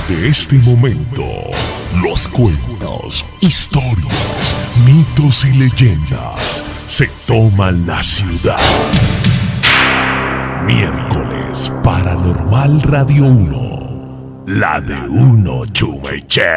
de este momento, los cuentos, historias, mitos y leyendas se toman la ciudad. Miércoles Paranormal Radio 1. La de uno Chumecher.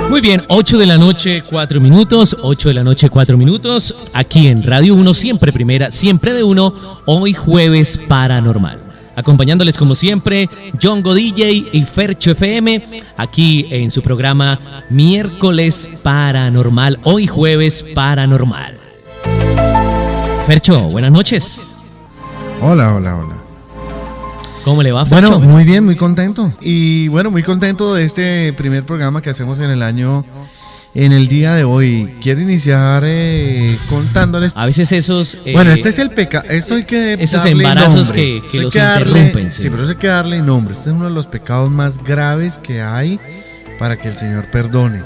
Muy bien, 8 de la noche, 4 minutos, 8 de la noche, 4 minutos, aquí en Radio 1, siempre primera, siempre de uno, hoy jueves paranormal. Acompañándoles como siempre, Jongo DJ y Fercho FM, aquí en su programa Miércoles Paranormal, hoy jueves paranormal. Fercho, buenas noches. Hola. ¿Cómo le va, Fercho? Bueno, muy bien, muy contento. Y bueno, muy contento de este primer programa que hacemos en el año, en el día de hoy. Quiero iniciar contándoles. A veces esos... bueno, este es el pecado. Esto hay que esos darle embarazos nombre. que los interrumpen. Sí, pero eso hay que darle nombre. Este es uno de los pecados más graves que hay para que el Señor perdone.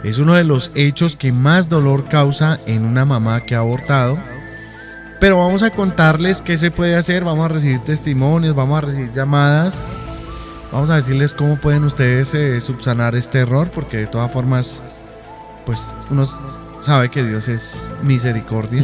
Es uno de los hechos que más dolor causa en una mamá que ha abortado. Pero vamos a contarles qué se puede hacer, vamos a recibir testimonios, vamos a recibir llamadas, vamos a decirles cómo pueden ustedes subsanar este error, porque de todas formas, pues uno sabe que Dios es misericordia.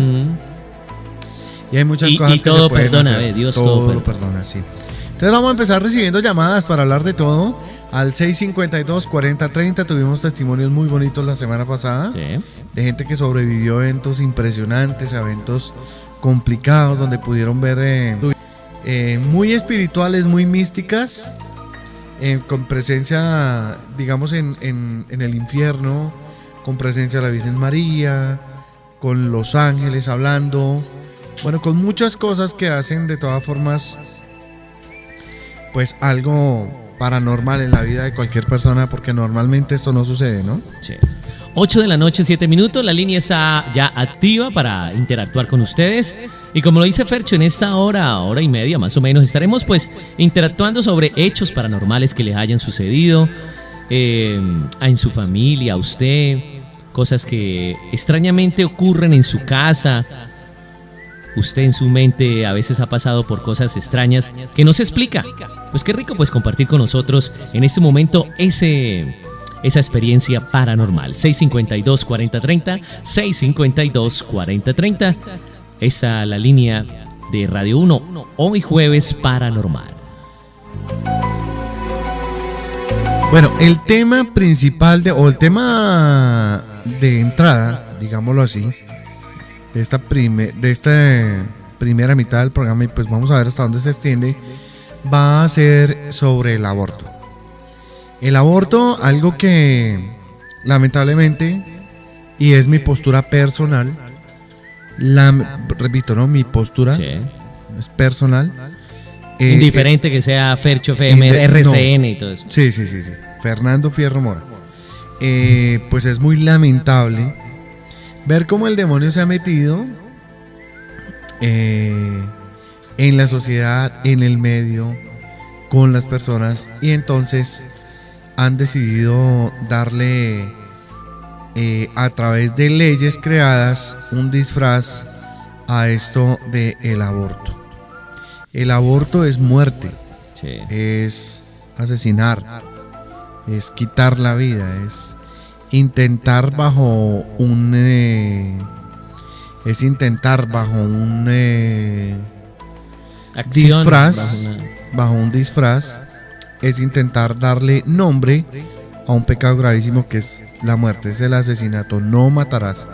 Y hay muchas cosas que todo se pueden perdona, hacer. Dios todo lo perdona, sí. Entonces vamos a empezar recibiendo llamadas para hablar de todo. Al 652-4030 tuvimos testimonios muy bonitos la semana pasada, Sí. de gente que sobrevivió a eventos impresionantes, a eventos complicados, donde pudieron ver muy espirituales, muy místicas, con presencia, digamos, en el infierno, con presencia de la Virgen María, con los ángeles hablando, bueno, con muchas cosas que hacen de todas formas, pues algo paranormal en la vida de cualquier persona, porque normalmente esto no sucede, ¿no? Sí. 8 de la noche, 7 minutos, la línea está ya activa para interactuar con ustedes. Y como lo dice Fercho, en esta hora y media más o menos, estaremos pues interactuando sobre hechos paranormales que les hayan sucedido en su familia, a usted, cosas que extrañamente ocurren en su casa. Usted en su mente a veces ha pasado por cosas extrañas que no se explica. Pues qué rico pues compartir con nosotros en este momento esa experiencia paranormal. 652-4030, 652-4030. Esta es la línea de Radio 1, hoy jueves paranormal. Bueno, el tema principal o el tema de entrada, digámoslo así, de esta primera mitad del programa, y pues vamos a ver hasta dónde se extiende, va a ser sobre el aborto. El aborto, algo que lamentablemente, y es mi postura personal, repito, ¿no? Mi postura es personal. Indiferente que sea Fercho FM, RCN y todo eso. Sí. Fernando Fierro Mora. Pues es muy lamentable ver cómo el demonio se ha metido en la sociedad, en el medio, con las personas, y entonces han decidido darle a través de leyes creadas un disfraz a esto del aborto. El aborto es muerte, es asesinar, es quitar la vida, es intentar bajo un disfraz, bajo un disfraz, es intentar darle nombre a un pecado gravísimo que es la muerte, es el asesinato. No matarás.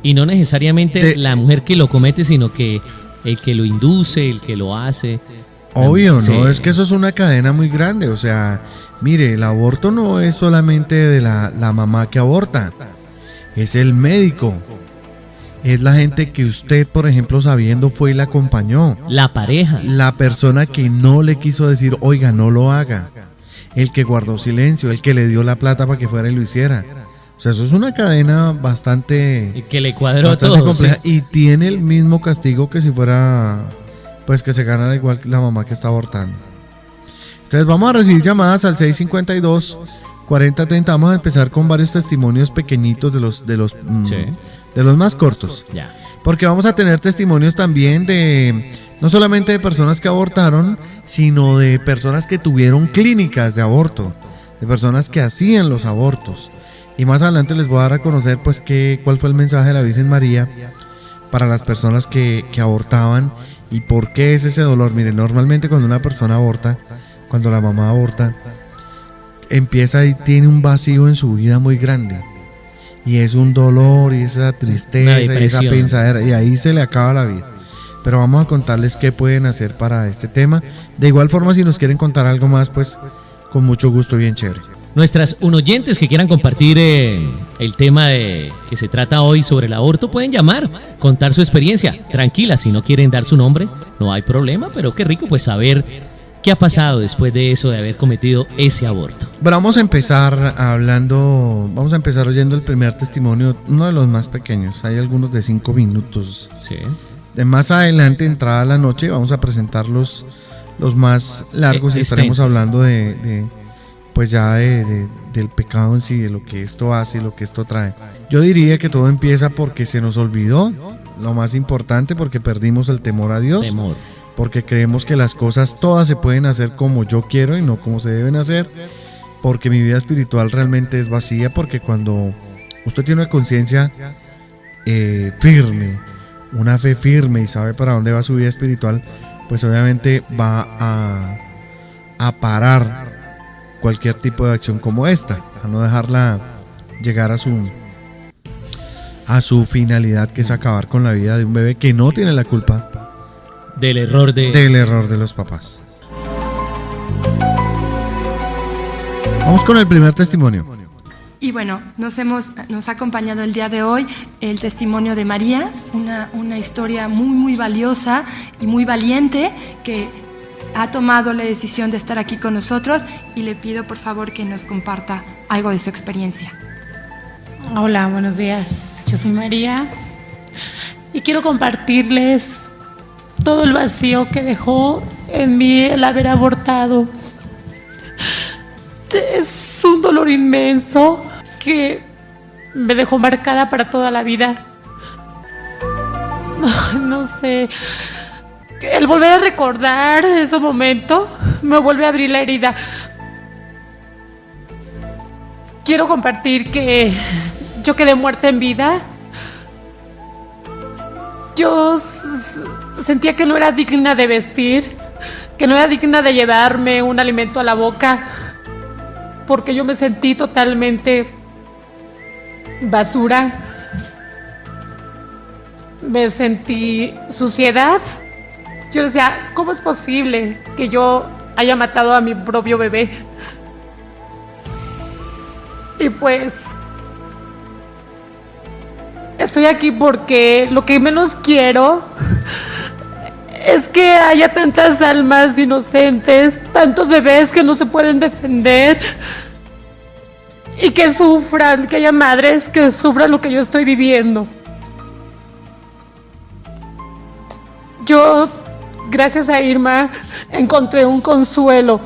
Y no necesariamente la mujer que lo comete, sino que el que lo induce, el que lo hace. Obvio, no, es que eso es una cadena muy grande. O sea, mire, el aborto no es solamente de la mamá que aborta, es el médico, es la gente que usted, por ejemplo, sabiendo fue y la acompañó, la pareja, la persona que no le quiso decir, oiga, no lo haga, el que guardó silencio, el que le dio la plata para que fuera y lo hiciera. O sea, eso es una cadena bastante que le cuadró bastante todo, compleja, y tiene el mismo castigo que si fuera, pues, que se gana igual que la mamá que está abortando. Entonces vamos a recibir llamadas al 652 40-30. Vamos a empezar con varios testimonios pequeñitos Sí. de los más cortos. Ya. Porque vamos a tener testimonios también de, no solamente de personas que abortaron, sino de personas que tuvieron clínicas de aborto, de personas que hacían los abortos. Y más adelante les voy a dar a conocer pues cuál fue el mensaje de la Virgen María para las personas que abortaban y por qué es ese dolor. Miren, normalmente cuando una persona aborta, cuando la mamá aborta, empieza y tiene un vacío en su vida muy grande. Y es un dolor y esa tristeza y esa pensadera, y ahí se le acaba la vida. Pero vamos a contarles qué pueden hacer para este tema. De igual forma, si nos quieren contar algo más, pues con mucho gusto, bien chévere. Nuestras oyentes que quieran compartir el tema que se trata hoy sobre el aborto pueden llamar, contar su experiencia. Tranquila, si no quieren dar su nombre, no hay problema, pero qué rico pues saber qué ha pasado después de eso, de haber cometido ese aborto. Pero vamos a empezar oyendo el primer testimonio, uno de los más pequeños. Hay algunos de 5 minutos. Sí. De más adelante, entrada la noche, vamos a presentar los más largos y estaremos hablando pues ya del pecado en sí, de lo que esto hace y lo que esto trae. Yo diría que todo empieza porque se nos olvidó lo más importante, porque perdimos el temor a Dios. Porque creemos que las cosas todas se pueden hacer como yo quiero y no como se deben hacer, porque mi vida espiritual realmente es vacía, porque cuando usted tiene una conciencia firme, una fe firme y sabe para dónde va su vida espiritual, pues obviamente va a parar cualquier tipo de acción como esta, a no dejarla llegar a su finalidad, que es acabar con la vida de un bebé que no tiene la culpa del error de los papás. Vamos con el primer testimonio. Y bueno, nos ha acompañado el día de hoy el testimonio de María, una historia muy, muy valiosa y muy valiente, que ha tomado la decisión de estar aquí con nosotros, y le pido por favor que nos comparta algo de su experiencia. Hola, buenos días. Yo soy María y quiero compartirles todo el vacío que dejó en mí el haber abortado. Es un dolor inmenso que me dejó marcada para toda la vida. No sé, el volver a recordar ese momento me vuelve a abrir la herida. Quiero compartir que yo quedé muerta en vida. Yo sentía que no era digna de vestir, que no era digna de llevarme un alimento a la boca, porque yo me sentí totalmente basura. Me sentí suciedad. Yo decía, ¿cómo es posible que yo haya matado a mi propio bebé? Y pues estoy aquí porque lo que menos quiero es que haya tantas almas inocentes, tantos bebés que no se pueden defender y que sufran, que haya madres que sufran lo que yo estoy viviendo. Yo, gracias a Irma, encontré un consuelo,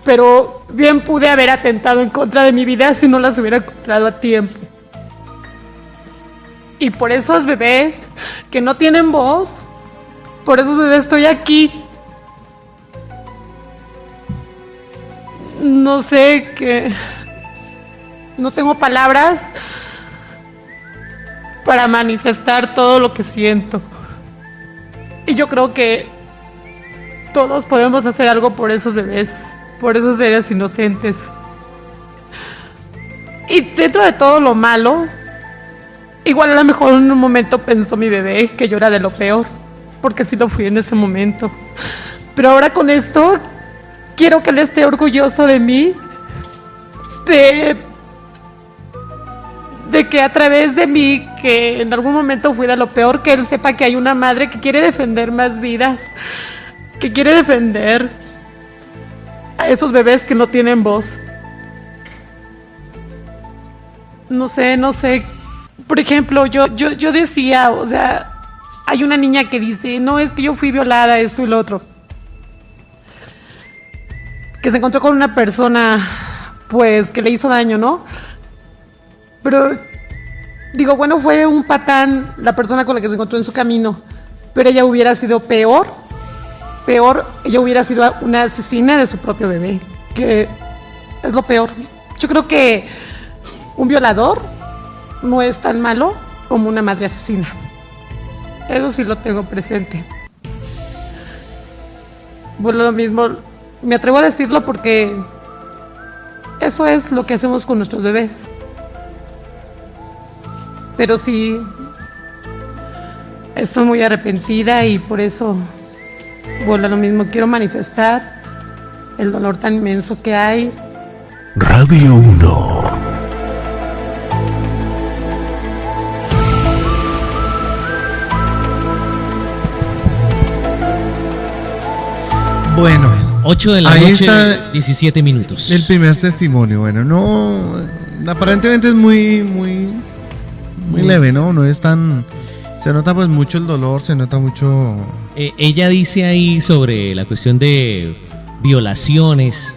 pero bien pude haber atentado en contra de mi vida si no las hubiera encontrado a tiempo. Y por esos bebés que no tienen voz, por esos bebés estoy aquí. No sé, que no tengo palabras para manifestar todo lo que siento. Y yo creo que todos podemos hacer algo por esos bebés, por esos seres inocentes. Y dentro de todo lo malo, igual a lo mejor en un momento pensó mi bebé que yo era de lo peor, porque sí lo fui en ese momento. Pero ahora con esto, quiero que él esté orgulloso de mí, de que a través de mí, que en algún momento fui de lo peor, que él sepa que hay una madre que quiere defender más vidas, que quiere defender a esos bebés que no tienen voz. No sé. Por ejemplo, yo decía, o sea, hay una niña que dice, no, es que yo fui violada, esto y lo otro. Que se encontró con una persona pues que le hizo daño, ¿no? Pero digo, bueno, fue un patán la persona con la que se encontró en su camino, pero ella hubiera sido peor, ella hubiera sido una asesina de su propio bebé, que es lo peor. Yo creo que un violador no es tan malo como una madre asesina. Eso sí lo tengo presente. Bueno, lo mismo, me atrevo a decirlo porque eso es lo que hacemos con nuestros bebés. Pero sí, estoy muy arrepentida y por eso, bueno, lo mismo, quiero manifestar el dolor tan inmenso que hay. Radio 1. Bueno, 8 de la ahí noche, está 17 minutos. el primer testimonio. Bueno, no, aparentemente es muy leve, ¿no? No es tan, se nota pues mucho el dolor, se nota mucho. Ella dice ahí sobre la cuestión de violaciones.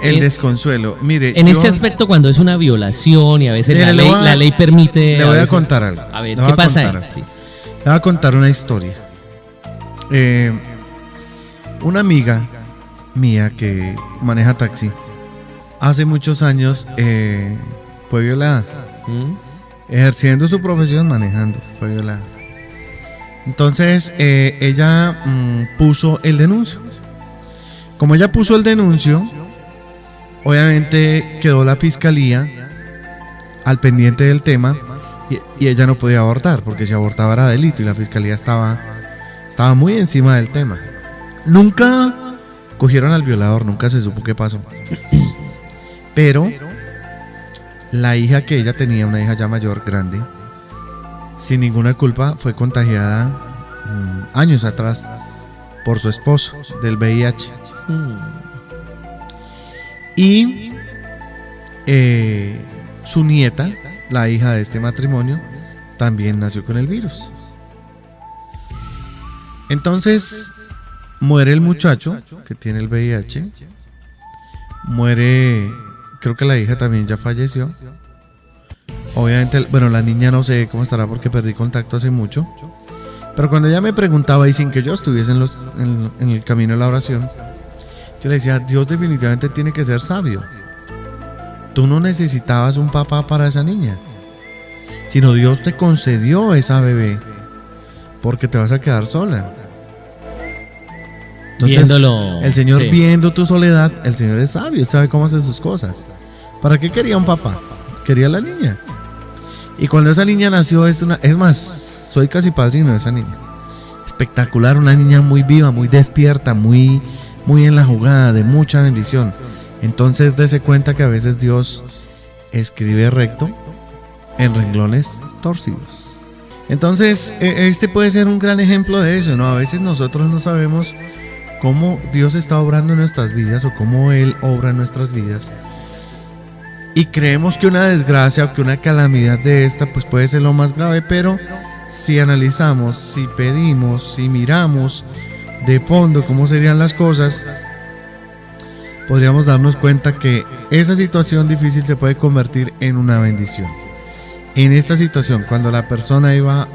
El desconsuelo. Mire, En este aspecto, cuando es una violación y a veces Mire, la ley permite. le voy a veces- contar algo. A ver, Le voy ¿qué a pasa contar ahí? Sí. Le voy a contar una historia. Una amiga mía que maneja taxi, hace muchos años fue violada. ¿Mm? Ejerciendo su profesión, manejando, fue violada. Entonces, ella puso el denuncio. Como ella puso el denuncio, obviamente quedó la fiscalía al pendiente del tema y ella no podía abortar, porque si abortaba era delito y la fiscalía estaba muy encima del tema. Nunca cogieron al violador, nunca se supo qué pasó. Pero la hija que ella tenía, una hija ya mayor, grande, sin ninguna culpa, fue contagiada años atrás por su esposo del VIH. Y su nieta, la hija de este matrimonio, también nació con el virus. Entonces muere el muchacho que tiene el VIH, muere, creo que la hija también ya falleció. Obviamente, bueno, la niña no sé cómo estará porque perdí contacto hace mucho. Pero cuando ella me preguntaba y sin que yo estuviese en el camino de la oración, yo le decía, Dios definitivamente tiene que ser sabio. Tú no necesitabas un papá para esa niña, sino Dios te concedió esa bebé porque te vas a quedar sola. Entonces, Viéndolo, el Señor, sí. viendo tu soledad, el Señor es sabio, Él sabe cómo hacer sus cosas. ¿Para qué quería un papá? Quería a la niña. Y cuando esa niña nació, es más, soy casi padrino de esa niña. Espectacular, una niña muy viva, muy despierta, muy en la jugada, de mucha bendición. Entonces, dése cuenta que a veces Dios escribe recto en renglones torcidos. Entonces, este puede ser un gran ejemplo de eso, ¿no? A veces nosotros no sabemos cómo Dios está obrando en nuestras vidas o cómo Él obra en nuestras vidas. Y creemos que una desgracia o que una calamidad de esta pues puede ser lo más grave, pero si analizamos, si pedimos, si miramos de fondo cómo serían las cosas, podríamos darnos cuenta que esa situación difícil se puede convertir en una bendición. En esta situación, cuando la persona iba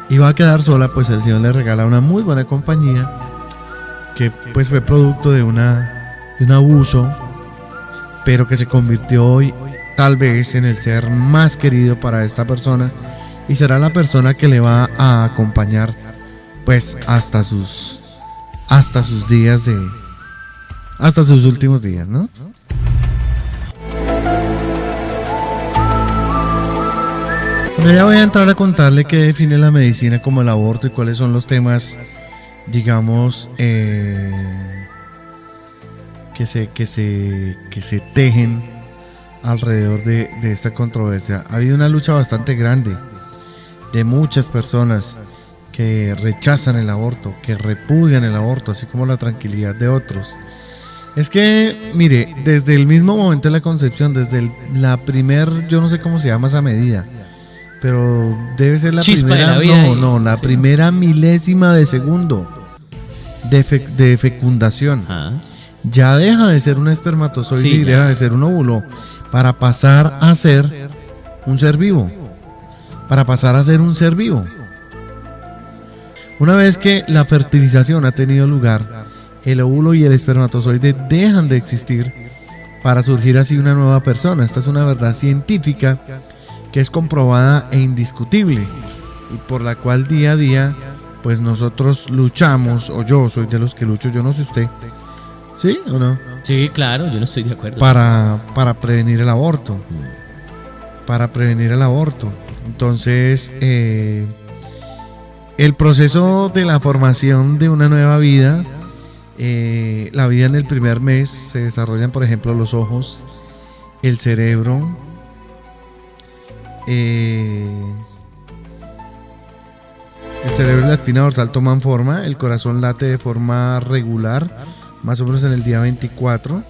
a quedar sola, pues el Señor le regala una muy buena compañía que pues fue producto de un abuso, pero que se convirtió hoy tal vez en el ser más querido para esta persona y será la persona que le va a acompañar pues hasta sus últimos días, ¿no? Bueno, ya voy a entrar a contarle qué define la medicina como el aborto y cuáles son los temas, digamos, que se tejen alrededor de esta controversia. Ha habido una lucha bastante grande de muchas personas que rechazan el aborto, que repudian el aborto, así como la tranquilidad de otros. Es que, mire, desde el mismo momento de la concepción, desde la primer, yo no sé cómo se llama esa medida, pero debe ser la Chispa primera, de la vida la sí. primera milésima de segundo de fecundación. Ah. ya deja de ser un espermatozoide Sí, y ya. deja de ser un óvulo para pasar a ser un ser vivo. Para pasar a ser un ser vivo. Una vez que la fertilización ha tenido lugar, el óvulo y el espermatozoide dejan de existir para surgir así una nueva persona. Esta es una verdad científica que es comprobada e indiscutible y por la cual día a día pues nosotros luchamos, o yo soy de los que lucho, yo no sé usted, ¿sí o no? Sí, claro, yo no estoy de acuerdo. Para prevenir el aborto. Para prevenir el aborto. Entonces, el proceso de la formación de una nueva vida, la vida en el primer mes, se desarrollan, por ejemplo, los ojos, el cerebro, el cerebro y la espina dorsal toman forma, el corazón late de forma regular, más o menos en el día 24.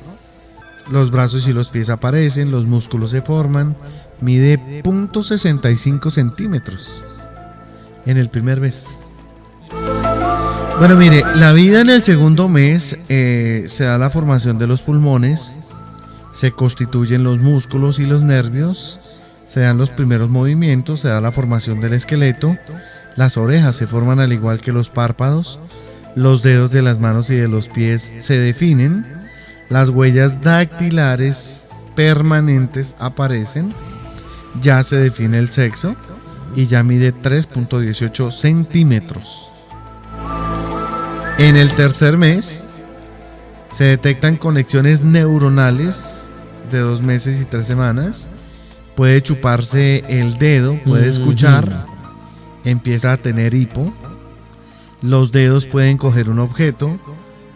Los brazos y los pies aparecen, los músculos se forman, mide 0.65 centímetros en el primer mes. Bueno, mire, la vida en el segundo mes se da la formación de los pulmones, se constituyen los músculos y los nervios, se dan los primeros movimientos, se da la formación del esqueleto, las orejas se forman al igual que los párpados, los dedos de las manos y de los pies se definen, las huellas dactilares permanentes aparecen, ya se define el sexo y ya mide 3.18 centímetros. En el tercer mes se detectan conexiones neuronales de 2 meses y 3 semanas, puede chuparse el dedo, puede escuchar, empieza a tener hipo, los dedos pueden coger un objeto,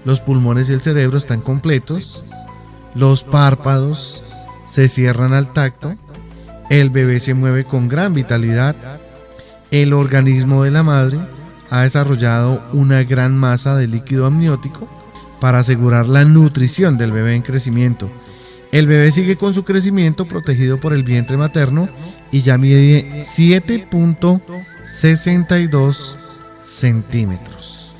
los pulmones y el cerebro están completos, los párpados se cierran al tacto, el bebé se mueve con gran vitalidad, el organismo de la madre ha desarrollado una gran masa de líquido amniótico para asegurar la nutrición del bebé en crecimiento. El bebé sigue con su crecimiento protegido por el vientre materno y ya mide 7.62 centímetros.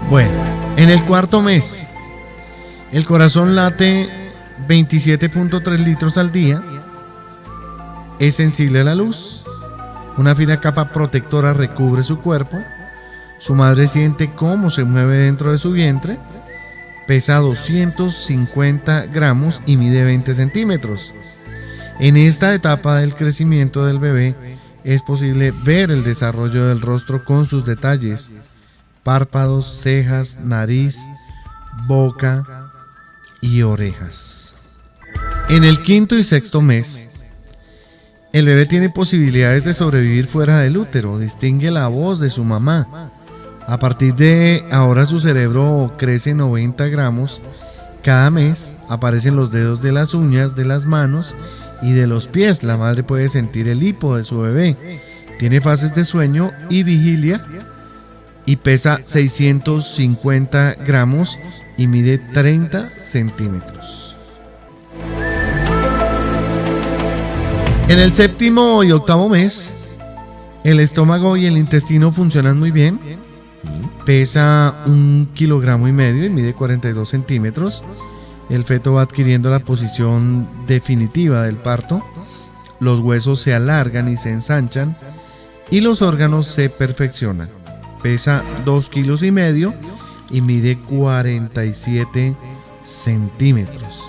Bueno, en el cuarto mes, el corazón late 27.3 litros al día, es sensible a la luz, una fina capa protectora recubre su cuerpo, su madre siente cómo se mueve dentro de su vientre, pesa 250 gramos y mide 20 centímetros. En esta etapa del crecimiento del bebé es posible ver el desarrollo del rostro con sus detalles, párpados, cejas, nariz, boca y orejas. En el quinto y sexto mes, el bebé tiene posibilidades de sobrevivir fuera del útero, distingue la voz de su mamá. A partir de ahora su cerebro crece 90 gramos. Cada mes aparecen los dedos de las uñas de las manos y de los pies. La madre puede sentir el hipo de su bebé. Tiene fases de sueño y vigilia y pesa 650 gramos y mide 30 centímetros. En el séptimo y octavo mes, el estómago y el intestino funcionan muy bien. Pesa 1,5 kilogramos y mide 42 centímetros. El feto va adquiriendo la posición definitiva del parto. Los huesos se alargan y se ensanchan y los órganos se perfeccionan. Pesa 2,5 kilos y mide 47 centímetros.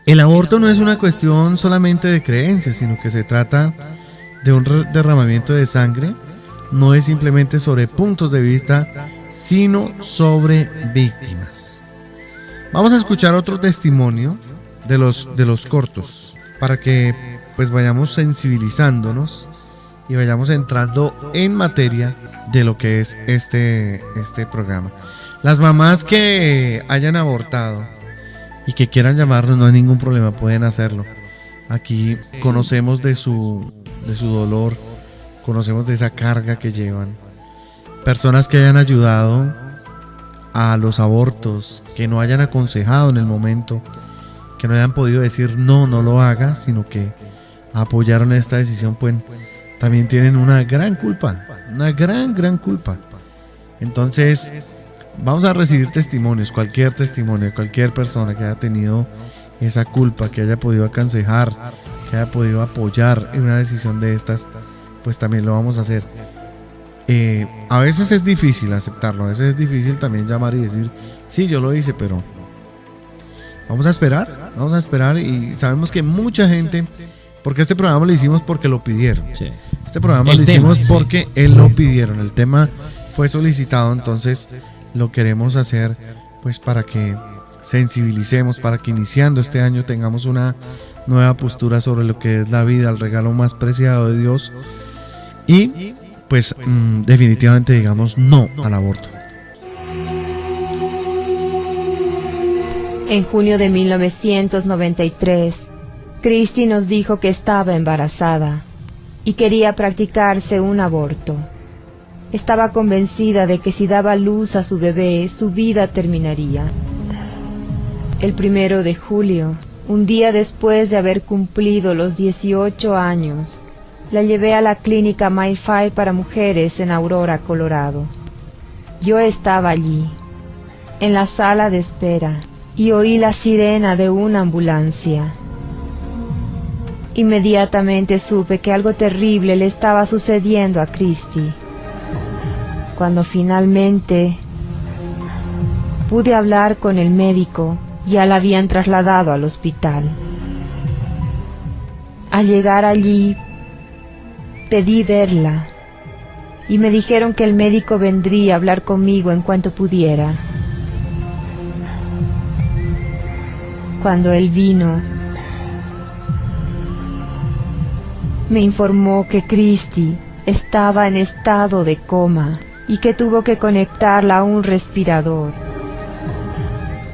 El aborto no es una cuestión solamente de creencias, sino que se trata de un derramamiento de sangre. No es simplemente sobre puntos de vista, sino sobre víctimas. Vamos a escuchar otro testimonio de los cortos, para que pues vayamos sensibilizándonos y vayamos entrando en materia de lo que es este programa. Las mamás que hayan abortado y que quieran llamarnos, no hay ningún problema, pueden hacerlo. Aquí conocemos de su dolor, conocemos de esa carga que llevan. Personas que hayan ayudado a los abortos, que no hayan aconsejado en el momento, que no hayan podido decir no lo haga, sino que apoyaron esta decisión, pues también tienen una gran culpa, una gran culpa. Entonces, vamos a recibir testimonios, cualquier testimonio, cualquier persona que haya tenido esa culpa, que haya podido aconsejar, que haya podido apoyar en una decisión de estas, pues también lo vamos a hacer. A veces es difícil aceptarlo, a veces es difícil también llamar y decir, sí, yo lo hice, pero vamos a esperar y sabemos que mucha gente, porque este programa lo hicimos porque lo pidieron. Sí. Este programa El lo tema, hicimos sí. porque él lo pidieron, el tema fue solicitado, entonces lo queremos hacer pues para que sensibilicemos, para que iniciando este año tengamos una nueva postura sobre lo que es la vida, el regalo más preciado de Dios, y pues definitivamente digamos no al aborto. En junio de 1993, Christy nos dijo que estaba embarazada y quería practicarse un aborto. Estaba convencida de que si daba luz a su bebé, su vida terminaría. El 1 de julio, un día después de haber cumplido los 18 años, la llevé a la clínica Mayfair para mujeres en Aurora, Colorado. Yo estaba allí, en la sala de espera, y oí la sirena de una ambulancia. Inmediatamente supe que algo terrible le estaba sucediendo a Christy. Cuando finalmente pude hablar con el médico, ya la habían trasladado al hospital. Al llegar allí, pedí verla, y me dijeron que el médico vendría a hablar conmigo en cuanto pudiera. Cuando él vino, me informó que Christy estaba en estado de coma y que tuvo que conectarla a un respirador.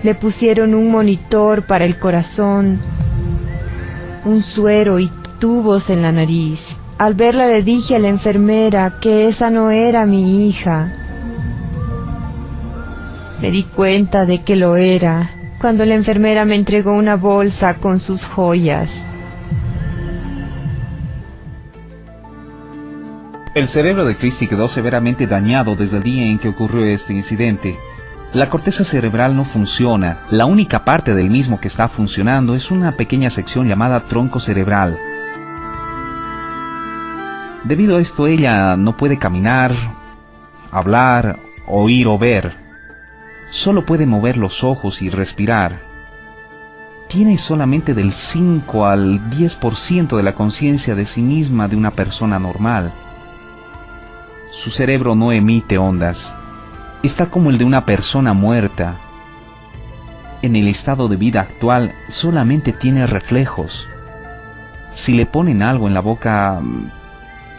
Le pusieron un monitor para el corazón, un suero y tubos en la nariz. Al verla le dije a la enfermera que esa no era mi hija. Me di cuenta de que lo era cuando la enfermera me entregó una bolsa con sus joyas. El cerebro de Christy quedó severamente dañado desde el día en que ocurrió este incidente. La corteza cerebral no funciona. La única parte del mismo que está funcionando es una pequeña sección llamada tronco cerebral. Debido a esto, ella no puede caminar, hablar, oír o ver. Solo puede mover los ojos y respirar. Tiene solamente del 5 al 10% de la conciencia de sí misma de una persona normal. Su cerebro no emite ondas. Está como el de una persona muerta. En el estado de vida actual solamente tiene reflejos. Si le ponen algo en la boca,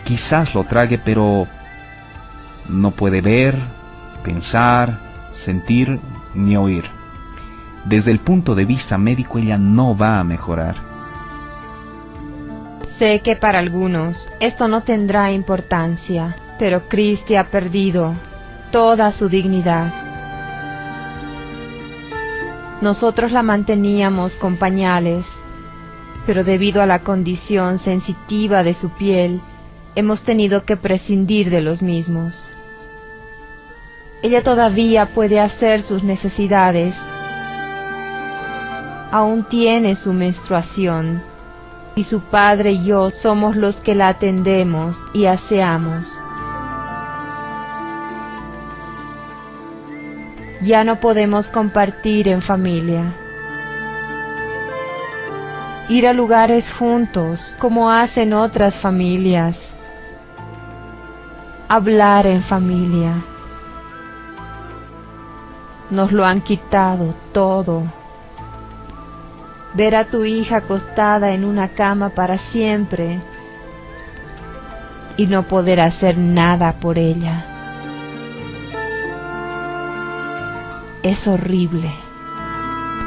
quizás lo trague, pero no puede ver, pensar, sentir ni oír. Desde el punto de vista médico, ella no va a mejorar. Sé que para algunos esto no tendrá importancia, pero Christy ha perdido toda su dignidad. Nosotros la manteníamos con pañales, pero debido a la condición sensitiva de su piel, hemos tenido que prescindir de los mismos. Ella todavía puede hacer sus necesidades. Aún tiene su menstruación, y su padre y yo somos los que la atendemos y aseamos. Ya no podemos compartir en familia. Ir a lugares juntos, como hacen otras familias. Hablar en familia. Nos lo han quitado todo. Ver a tu hija acostada en una cama para siempre y no poder hacer nada por ella. Es horrible.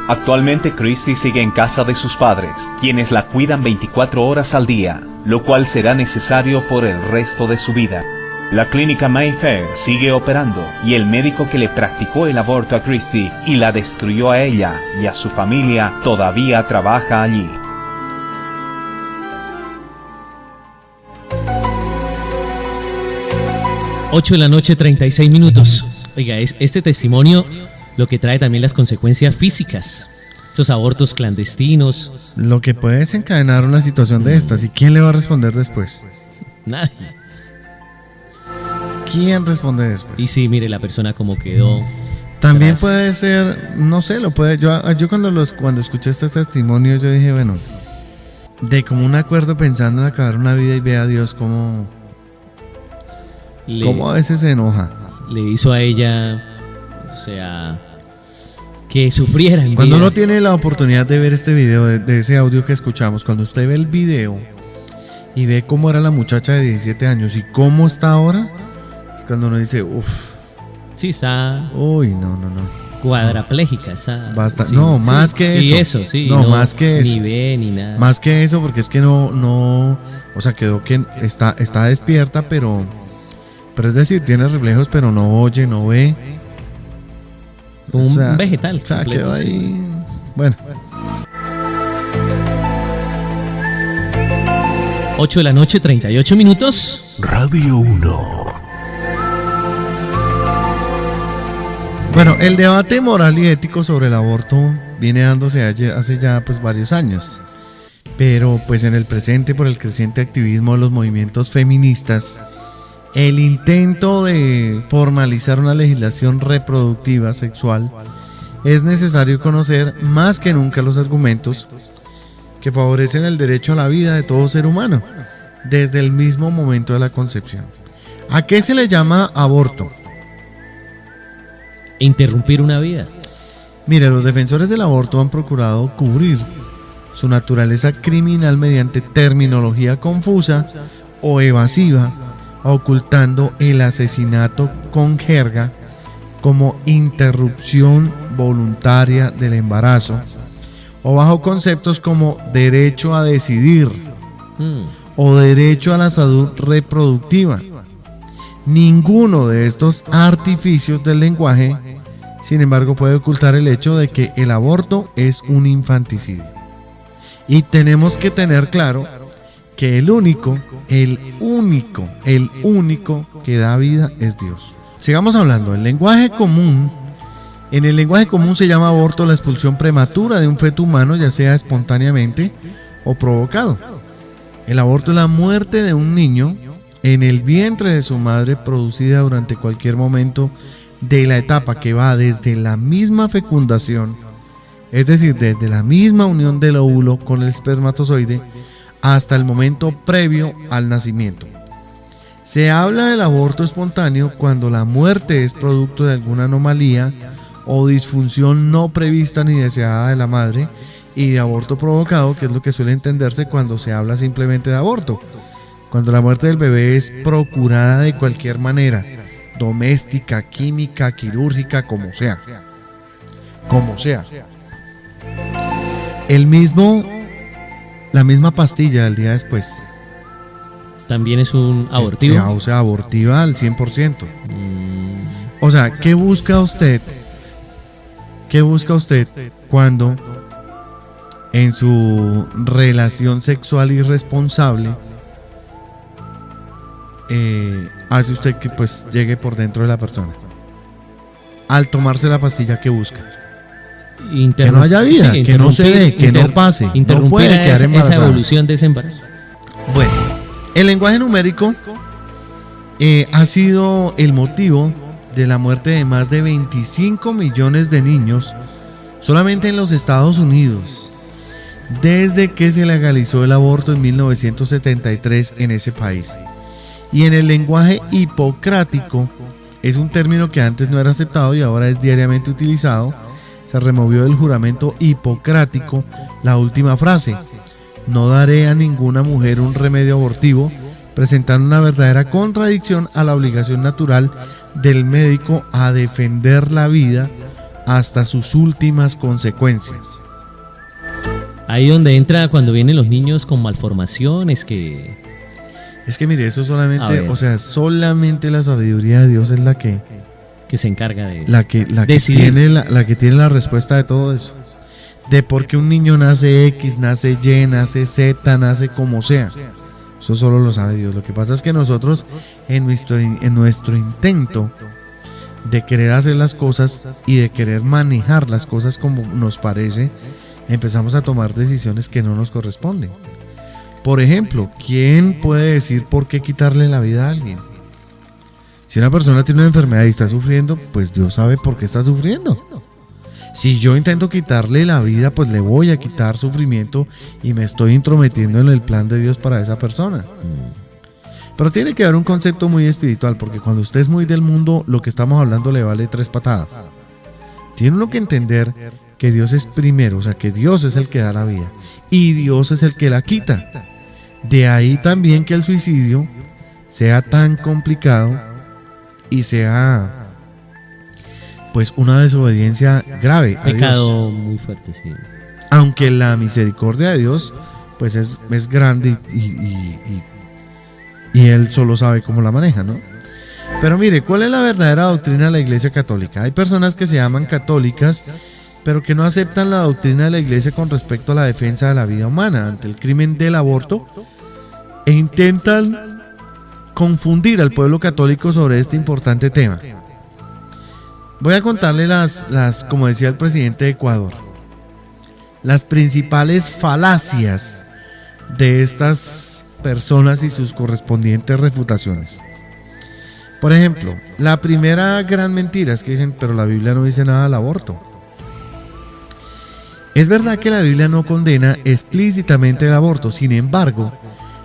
Actualmente Christy sigue en casa de sus padres, quienes la cuidan 24 horas al día, lo cual será necesario por el resto de su vida. La clínica Mayfair sigue operando y el médico que le practicó el aborto a Christy y la destruyó a ella y a su familia todavía trabaja allí. Ocho de la noche, 36 minutos. Oiga, este testimonio lo que trae también las consecuencias físicas. Estos abortos clandestinos. Lo que puede desencadenar una situación de estas. ¿Y quién le va a responder después? Nadie. ¿Quién responde después? Y sí, mire la persona como quedó. También puede ser, no sé, lo puede. Yo cuando escuché este testimonio, yo dije, bueno, de como un acuerdo pensando en acabar una vida y ve a Dios como a veces se enoja. Le hizo a ella, o sea, que sufriera. Cuando uno tiene la oportunidad de ver este video, de ese audio que escuchamos, cuando usted ve el video y ve cómo era la muchacha de 17 años y cómo está ahora, es cuando uno dice, uff. Sí, está. Uy, no. Cuadraplégica, está. Basta. Sí, no, sí. más que eso. Y eso, sí. No, más que eso. Ni ve, ni nada. Más que eso, porque es que no. O sea, quedó que está despierta, pero es decir, tiene reflejos, pero no oye, no ve. Como un vegetal. O sea, completo, quedó ahí. sí. Bueno. 8 de la noche, 38 minutos. Radio 1. Bueno, el debate moral y ético sobre el aborto viene dándose hace ya pues varios años, pero pues en el presente, por el creciente activismo de los movimientos feministas, el intento de formalizar una legislación reproductiva sexual, es necesario conocer más que nunca los argumentos que favorecen el derecho a la vida de todo ser humano desde el mismo momento de la concepción. ¿A qué se le llama aborto? Interrumpir una vida. Mire, los defensores del aborto han procurado cubrir su naturaleza criminal mediante terminología confusa o evasiva, ocultando el asesinato con jerga como interrupción voluntaria del embarazo, o bajo conceptos como derecho a decidir o derecho a la salud reproductiva. Ninguno de estos artificios del lenguaje, sin embargo, puede ocultar el hecho de que el aborto es un infanticidio. Y tenemos que tener claro que el único que da vida es Dios. Sigamos hablando. En el lenguaje común se llama aborto la expulsión prematura de un feto humano, ya sea espontáneamente o provocado. El aborto es la muerte de un niño en el vientre de su madre, producida durante cualquier momento de la etapa que va desde la misma fecundación, es decir, desde la misma unión del óvulo con el espermatozoide, hasta el momento previo al nacimiento. Se habla del aborto espontáneo cuando la muerte es producto de alguna anomalía o disfunción no prevista ni deseada de la madre, y de aborto provocado, que es lo que suele entenderse cuando se habla simplemente de aborto, cuando la muerte del bebé es procurada de cualquier manera, doméstica, química, quirúrgica, como sea. La misma pastilla del día después. También es un abortivo. O sea, abortiva al 100%. O sea, ¿qué busca usted? Cuando en su relación sexual irresponsable hace usted que pues llegue por dentro de la persona? Al tomarse la pastilla, ¿qué busca? Que no haya vida, sí, que no se dé, que no pase, no puede quedar embarazada. Esa evolución de ese embarazo. Bueno, el lenguaje numérico ha sido el motivo de la muerte de más de 25 millones de niños solamente en los Estados Unidos, desde que se legalizó el aborto en 1973 en ese país. Y en el lenguaje hipocrático, es un término que antes no era aceptado y ahora es diariamente utilizado. Se removió del juramento hipocrático la última frase: no daré a ninguna mujer un remedio abortivo, presentando una verdadera contradicción a la obligación natural del médico a defender la vida hasta sus últimas consecuencias. Ahí donde entra cuando vienen los niños con malformaciones que... Es que mire, eso solamente, o sea, solamente la sabiduría de Dios es la que se encarga de la que tiene la respuesta de todo eso. De por qué un niño nace X, nace Y, nace Z, nace como sea. Eso solo lo sabe Dios. Lo que pasa es que nosotros en nuestro intento de querer hacer las cosas y de querer manejar las cosas como nos parece, empezamos a tomar decisiones que no nos corresponden. Por ejemplo, ¿quién puede decir por qué quitarle la vida a alguien? Si una persona tiene una enfermedad y está sufriendo, pues Dios sabe por qué está sufriendo. Si yo intento quitarle la vida, pues le voy a quitar sufrimiento y me estoy intrometiendo en el plan de Dios para esa persona. Pero tiene que haber un concepto muy espiritual, porque cuando usted es muy del mundo, lo que estamos hablando le vale 3 patadas. Tiene uno que entender que Dios es primero, o sea, que Dios es el que da la vida y Dios es el que la quita. De ahí también que el suicidio sea tan complicado y sea pues una desobediencia grave a Pecado Dios. muy fuerte, sí. Aunque la misericordia de Dios pues es grande y Él solo sabe cómo la maneja, ¿no? Pero mire, ¿cuál es la verdadera doctrina de la Iglesia Católica? Hay personas que se llaman católicas, pero que no aceptan la doctrina de la Iglesia con respecto a la defensa de la vida humana ante el crimen del aborto e intentan confundir al pueblo católico sobre este importante tema. Voy a contarle como decía el presidente de Ecuador, las principales falacias de estas personas y sus correspondientes refutaciones. Por ejemplo, la primera gran mentira es que dicen, pero la Biblia no dice nada del aborto. Es verdad que la Biblia no condena explícitamente el aborto, sin embargo,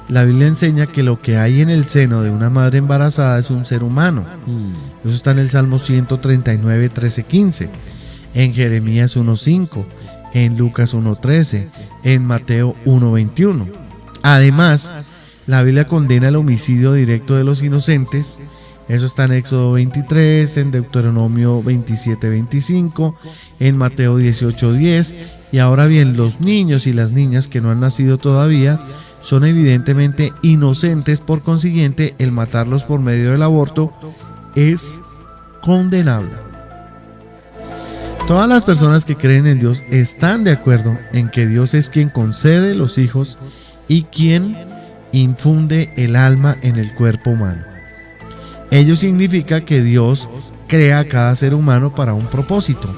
la Biblia enseña que lo que hay en el seno de una madre embarazada es un ser humano. Eso está en el Salmo 139, 13, 15, en Jeremías 1:5, en Lucas 1:13, en Mateo 1:21. Además, la Biblia condena el homicidio directo de los inocentes. Eso está en Éxodo 23, en Deuteronomio 27:25, en Mateo 18:10. Y ahora bien, los niños y las niñas que no han nacido todavía son evidentemente inocentes, por consiguiente, el matarlos por medio del aborto es condenable. Todas las personas que creen en Dios están de acuerdo en que Dios es quien concede los hijos y quien infunde el alma en el cuerpo humano. Ello significa que Dios crea a cada ser humano para un propósito.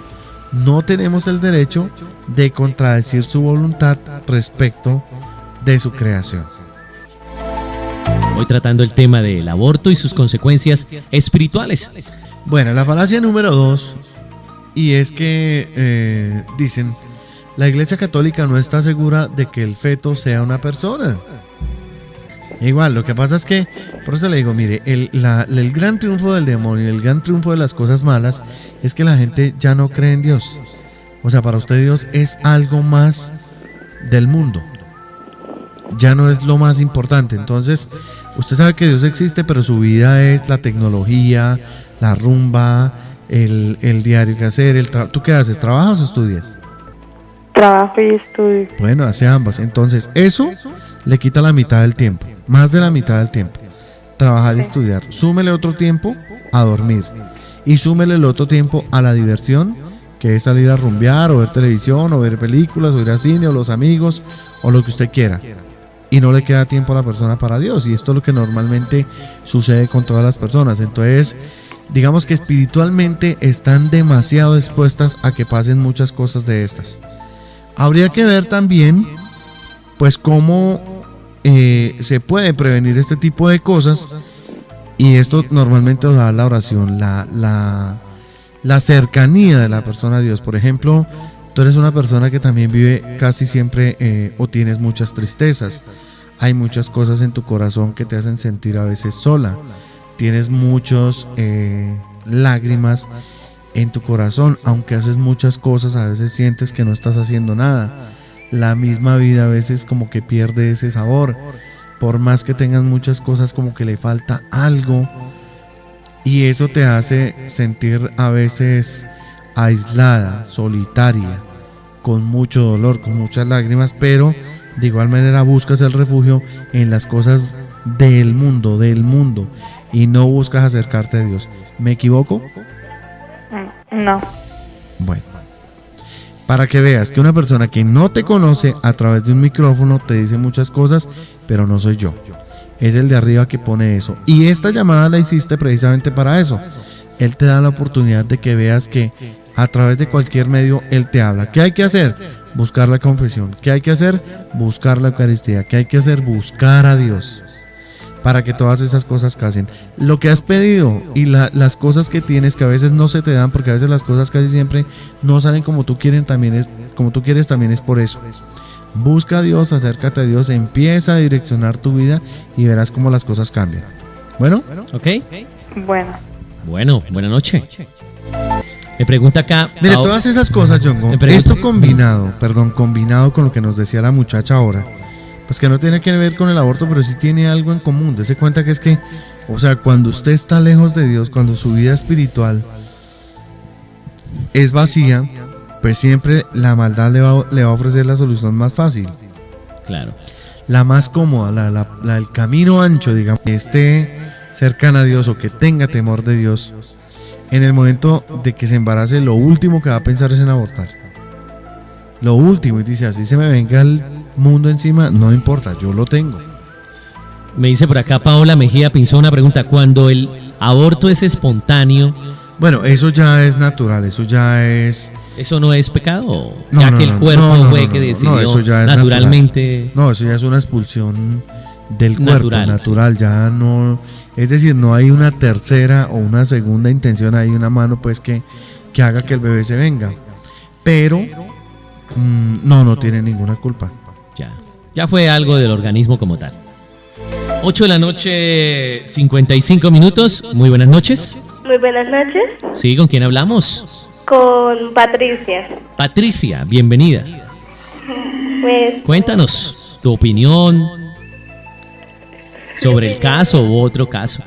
No tenemos el derecho de contradecir su voluntad respecto de su creación. Hoy tratando el tema del aborto y sus consecuencias espirituales. Bueno, la falacia número 2, y es que dicen, la Iglesia Católica no está segura de que el feto sea una persona. Igual, lo que pasa es que, por eso le digo, mire, el gran triunfo del demonio, el gran triunfo de las cosas malas, es que la gente ya no cree en Dios. O sea, para usted Dios es algo más del mundo. Ya no es lo más importante. Entonces, usted sabe que Dios existe, pero su vida es la tecnología, la rumba, el diario que hacer, ¿tú qué haces? ¿Trabajas o estudias? Trabajo y estudio. Bueno, hace ambas. Entonces, eso le quita la mitad del tiempo, más de la mitad del tiempo. Trabajar y estudiar. Súmele otro tiempo a dormir. Y súmele el otro tiempo a la diversión, que es salir a rumbear, o ver televisión, o ver películas, o ir al cine, o los amigos, o lo que usted quiera. Y no le queda tiempo a la persona para Dios. Y esto es lo que normalmente sucede con todas las personas. Entonces, digamos que espiritualmente están demasiado expuestas a que pasen muchas cosas de estas. Habría que ver también, pues, cómo se puede prevenir este tipo de cosas. Y esto normalmente nos da la oración, la cercanía de la persona a Dios. Por ejemplo, tú eres una persona que también vive casi siempre o tienes muchas tristezas. Hay muchas cosas en tu corazón que te hacen sentir a veces sola. Tienes muchas lágrimas en tu corazón. Aunque haces muchas cosas, a veces sientes que no estás haciendo nada. La misma vida a veces como que pierde ese sabor. Por más que tengas muchas cosas, como que le falta algo. Y eso te hace sentir a veces aislada, solitaria, con mucho dolor, con muchas lágrimas, pero de igual manera buscas el refugio en las cosas del mundo, y no buscas acercarte a Dios. ¿Me equivoco? No. Bueno, para que veas que una persona que no te conoce a través de un micrófono te dice muchas cosas, pero no soy yo. Es el de arriba que pone eso. Y esta llamada la hiciste precisamente para eso. Él te da la oportunidad de que veas que a través de cualquier medio Él te habla. ¿Qué hay que hacer? Buscar la confesión. ¿Qué hay que hacer? Buscar la Eucaristía. ¿Qué hay que hacer? Buscar a Dios. Para que todas esas cosas casen. Lo que has pedido y las cosas que tienes que a veces no se te dan, porque a veces las cosas casi siempre no salen como tú quieres, también es por eso. Busca a Dios, acércate a Dios, empieza a direccionar tu vida y verás cómo las cosas cambian. Bueno, ¿ok? Bueno, Buena noche. Me pregunta acá. Mire, todas esas cosas, Jongo, esto combinado con lo que nos decía la muchacha ahora, pues que no tiene que ver con el aborto, pero sí tiene algo en común. Dese cuenta que es que, o sea, cuando usted está lejos de Dios, cuando su vida espiritual es vacía, pues siempre la maldad le va a ofrecer la solución más fácil. Claro. La más cómoda, el camino ancho, digamos, que esté cercana a Dios o que tenga temor de Dios. En el momento de que se embarace, lo último que va a pensar es en abortar. Lo último, y dice, así se me venga el mundo encima, no importa, yo lo tengo. Me dice por acá Paola Mejía Pinzón una pregunta. Cuando el aborto es espontáneo, bueno, eso ya es natural, eso ya es... ¿eso no es pecado? No, ya no, que el no, cuerpo no, fue no, que no, decidió no, eso ya es naturalmente. Natural. No, eso ya es una expulsión del cuerpo, natural, sí. Ya no... Es decir, no hay una tercera o una segunda intención, hay una mano pues que haga que el bebé se venga. Pero no tiene ninguna culpa. Ya fue algo del organismo como tal. 8 de la noche, 55 minutos. Muy buenas noches. Muy buenas noches. Sí, ¿con quién hablamos? Con Patricia. Patricia, bienvenida. Pues, Cuéntanos tu opinión sobre el caso u otro caso.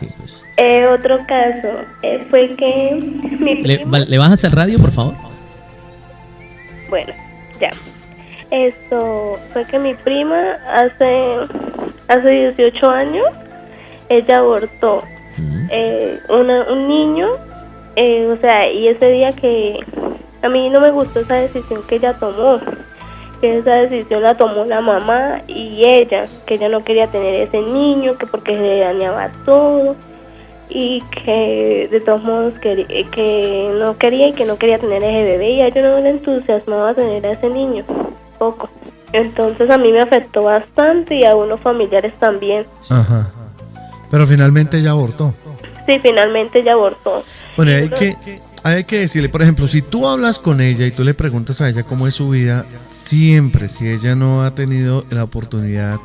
otro caso fue que mi prima... ¿Le bajas al radio, por favor? Bueno, ya. Esto fue que mi prima hace 18 años, ella abortó un niño, o sea, y ese día que a mí no me gustó esa decisión que ella tomó, que esa decisión la tomó la mamá y ella, que ella no quería tener ese niño, que porque se le dañaba todo y que de todos modos que no quería y que no quería tener ese bebé, y a ella no le entusiasmaba tener a ese niño, poco. Entonces a mí me afectó bastante y a unos familiares también. Ajá. Pero finalmente ella abortó. Sí, finalmente ella abortó. Bueno, hay que decirle, por ejemplo, si tú hablas con ella y tú le preguntas a ella cómo es su vida, siempre, si ella no ha tenido la oportunidad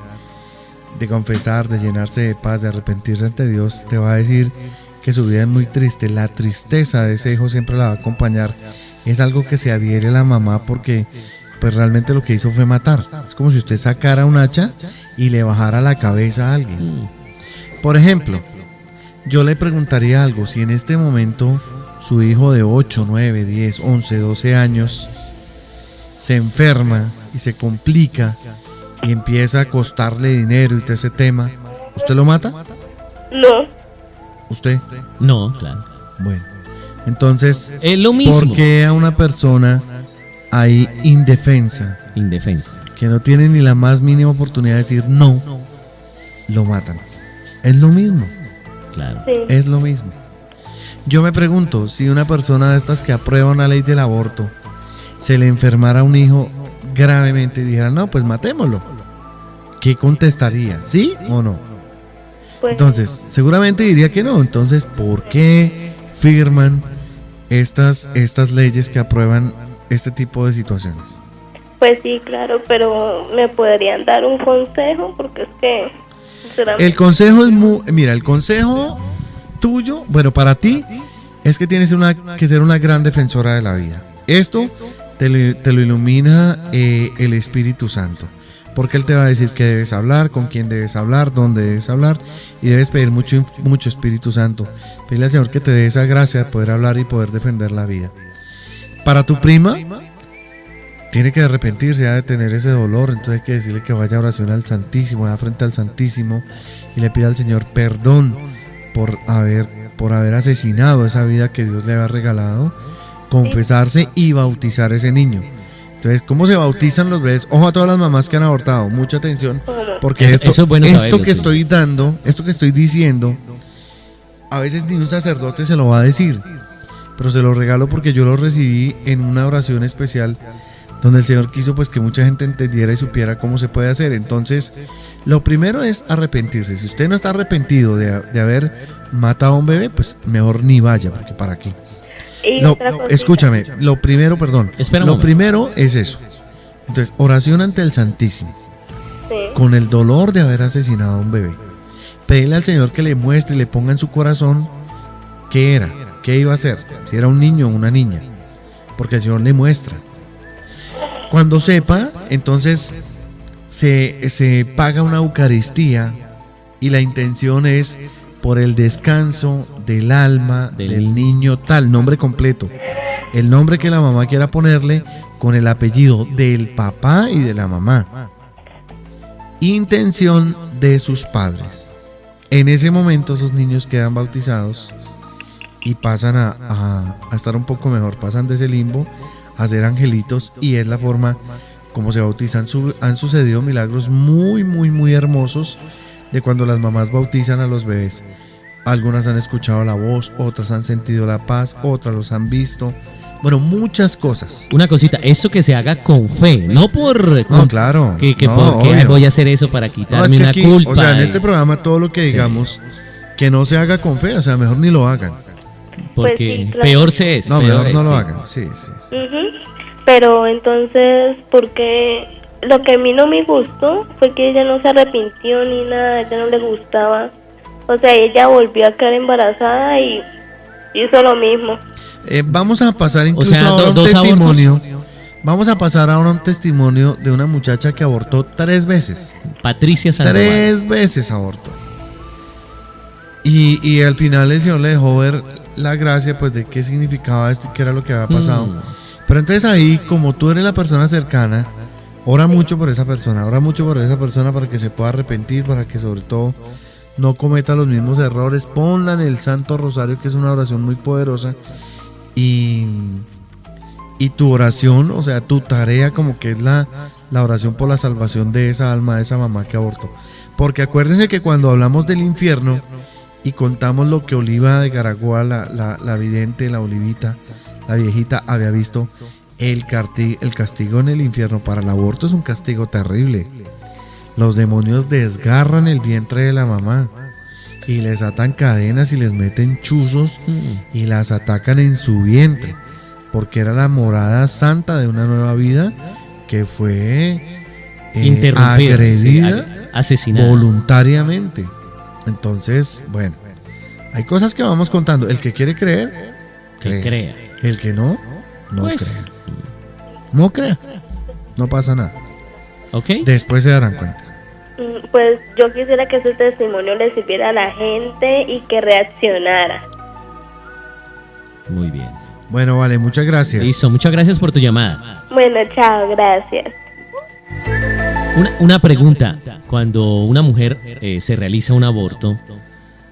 de confesar, de llenarse de paz, de arrepentirse ante Dios, te va a decir que su vida es muy triste. La tristeza de ese hijo siempre la va a acompañar. Es algo que se adhiere a la mamá porque pues realmente lo que hizo fue matar. Es como si usted sacara un hacha y le bajara la cabeza a alguien. Por ejemplo, yo le preguntaría algo, si en este momento su hijo de 8, 9, 10, 11, 12 años se enferma y se complica y empieza a costarle dinero y todo ese tema, ¿usted lo mata? No. ¿Usted? No, claro. Bueno, entonces, es lo mismo. ¿Por qué a una persona ahí indefensa, que no tiene ni la más mínima oportunidad de decir no, lo matan? Es lo mismo. Claro. Sí. Es lo mismo. Yo me pregunto, si una persona de estas que aprueba una ley del aborto se le enfermara un hijo gravemente y dijera, no, pues matémoslo, ¿qué contestaría? ¿Sí o no? Pues, entonces, seguramente diría que no. Entonces, ¿por qué firman estas leyes que aprueban este tipo de situaciones? Pues sí, claro, pero ¿me podrían dar un consejo? Porque es que... El consejo es mira, el consejo tuyo, bueno, para ti, es que tienes que ser una gran defensora de la vida. Esto te lo ilumina el Espíritu Santo, porque Él te va a decir qué debes hablar, con quién debes hablar, dónde debes hablar, y debes pedir mucho Espíritu Santo. Pedirle al Señor que te dé esa gracia de poder hablar y poder defender la vida. Para tu prima, tiene que arrepentirse ya de tener ese dolor, entonces hay que decirle que vaya a oración al Santísimo, vaya frente al Santísimo y le pida al Señor perdón por haber asesinado esa vida que Dios le había regalado, confesarse y bautizar a ese niño. Entonces, ¿cómo se bautizan los bebés? Ojo a todas las mamás que han abortado, mucha atención, porque eso es bueno saberlo, esto que estoy diciendo a veces ni un sacerdote se lo va a decir, pero se lo regalo porque yo lo recibí en una oración especial donde el Señor quiso pues que mucha gente entendiera y supiera cómo se puede hacer. Entonces, lo primero es arrepentirse. Si usted no está arrepentido de haber matado a un bebé, pues mejor ni vaya, porque ¿para qué? Escúchame, lo primero es eso. Entonces, oración ante el Santísimo, Sí. con el dolor de haber asesinado a un bebé. Pedirle al Señor que le muestre y le ponga en su corazón qué era, qué iba a hacer, si era un niño o una niña, porque el Señor le muestra. Cuando sepa, entonces se paga una Eucaristía y la intención es por el descanso del alma del niño tal, nombre completo, el nombre que la mamá quiera ponerle con el apellido del papá y de la mamá, intención de sus padres. En ese momento esos niños quedan bautizados y pasan a estar un poco mejor, pasan de ese limbo a ser angelitos, y es la forma como se bautizan. Han sucedido milagros muy, muy, muy hermosos de cuando las mamás bautizan a los bebés. Algunas han escuchado la voz, otras han sentido la paz, otras los han visto. Bueno, muchas cosas. Una cosita, esto que se haga con fe, no por... No, claro. Porque voy a hacer eso para quitarme una culpa. O sea, en este programa todo lo que digamos, que no se haga con fe, o sea, mejor ni lo hagan. Porque Pues sí, claro. peor se es. No, peor mejor es, no lo sí. hagan, sí. Pero entonces, porque lo que a mí no me gustó fue que ella no se arrepintió ni nada, a ella no le gustaba. O sea, ella volvió a quedar embarazada y hizo lo mismo. Vamos a pasar incluso sea, ahora un dos testimonio. Vamos a pasar ahora un testimonio de una muchacha que abortó 3 veces. Patricia Sandoval. 3 veces abortó. Y al final el Señor le dejó ver la gracia pues de qué significaba esto y qué era lo que había pasado. Pero entonces ahí, como tú eres la persona cercana, ora mucho por esa persona, para que se pueda arrepentir, para que sobre todo no cometa los mismos errores. Ponla en el Santo Rosario, que es una oración muy poderosa, y tu oración, o sea, tu tarea como que es la oración por la salvación de esa alma, de esa mamá que abortó. Porque acuérdense que cuando hablamos del infierno y contamos lo que Oliva de Garagoa, la vidente, la Olivita, la viejita, había visto, el castigo en el infierno para el aborto es un castigo terrible. Los demonios desgarran el vientre de la mamá y les atan cadenas y les meten chuzos y las atacan en su vientre, porque era la morada santa de una nueva vida que fue agredida, asesinada voluntariamente. Entonces, bueno, hay cosas que vamos contando. El que quiere creer, crea. El que no Pues, crea. No crea. No pasa nada. ¿ok? Después se darán cuenta. Pues yo quisiera que ese testimonio le sirviera a la gente y que reaccionara. Muy bien. Bueno, vale, muchas gracias. Listo, muchas gracias por tu llamada. Bueno, chao, gracias. Una pregunta. Cuando una mujer se realiza un aborto,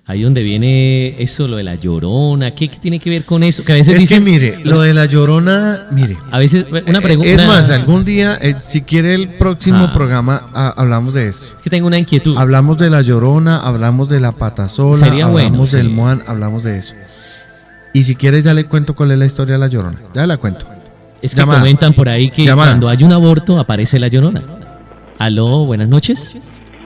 ahí donde viene eso, lo de la llorona, ¿qué tiene que ver con eso? Que a veces Es dicen, que mire, lo de la llorona, mire. a veces una pregunta. Es más, algún día, si quiere el próximo programa, hablamos de eso. Que tengo una inquietud. Hablamos de la llorona, hablamos de la patasola, Sería hablamos bueno, del sí. moan, hablamos de eso. Y si quieres ya le cuento cuál es la historia de la llorona. Ya la cuento. Es que Llamada. comentan por ahí que Llamada. cuando hay un aborto aparece la llorona. Aló, buenas noches.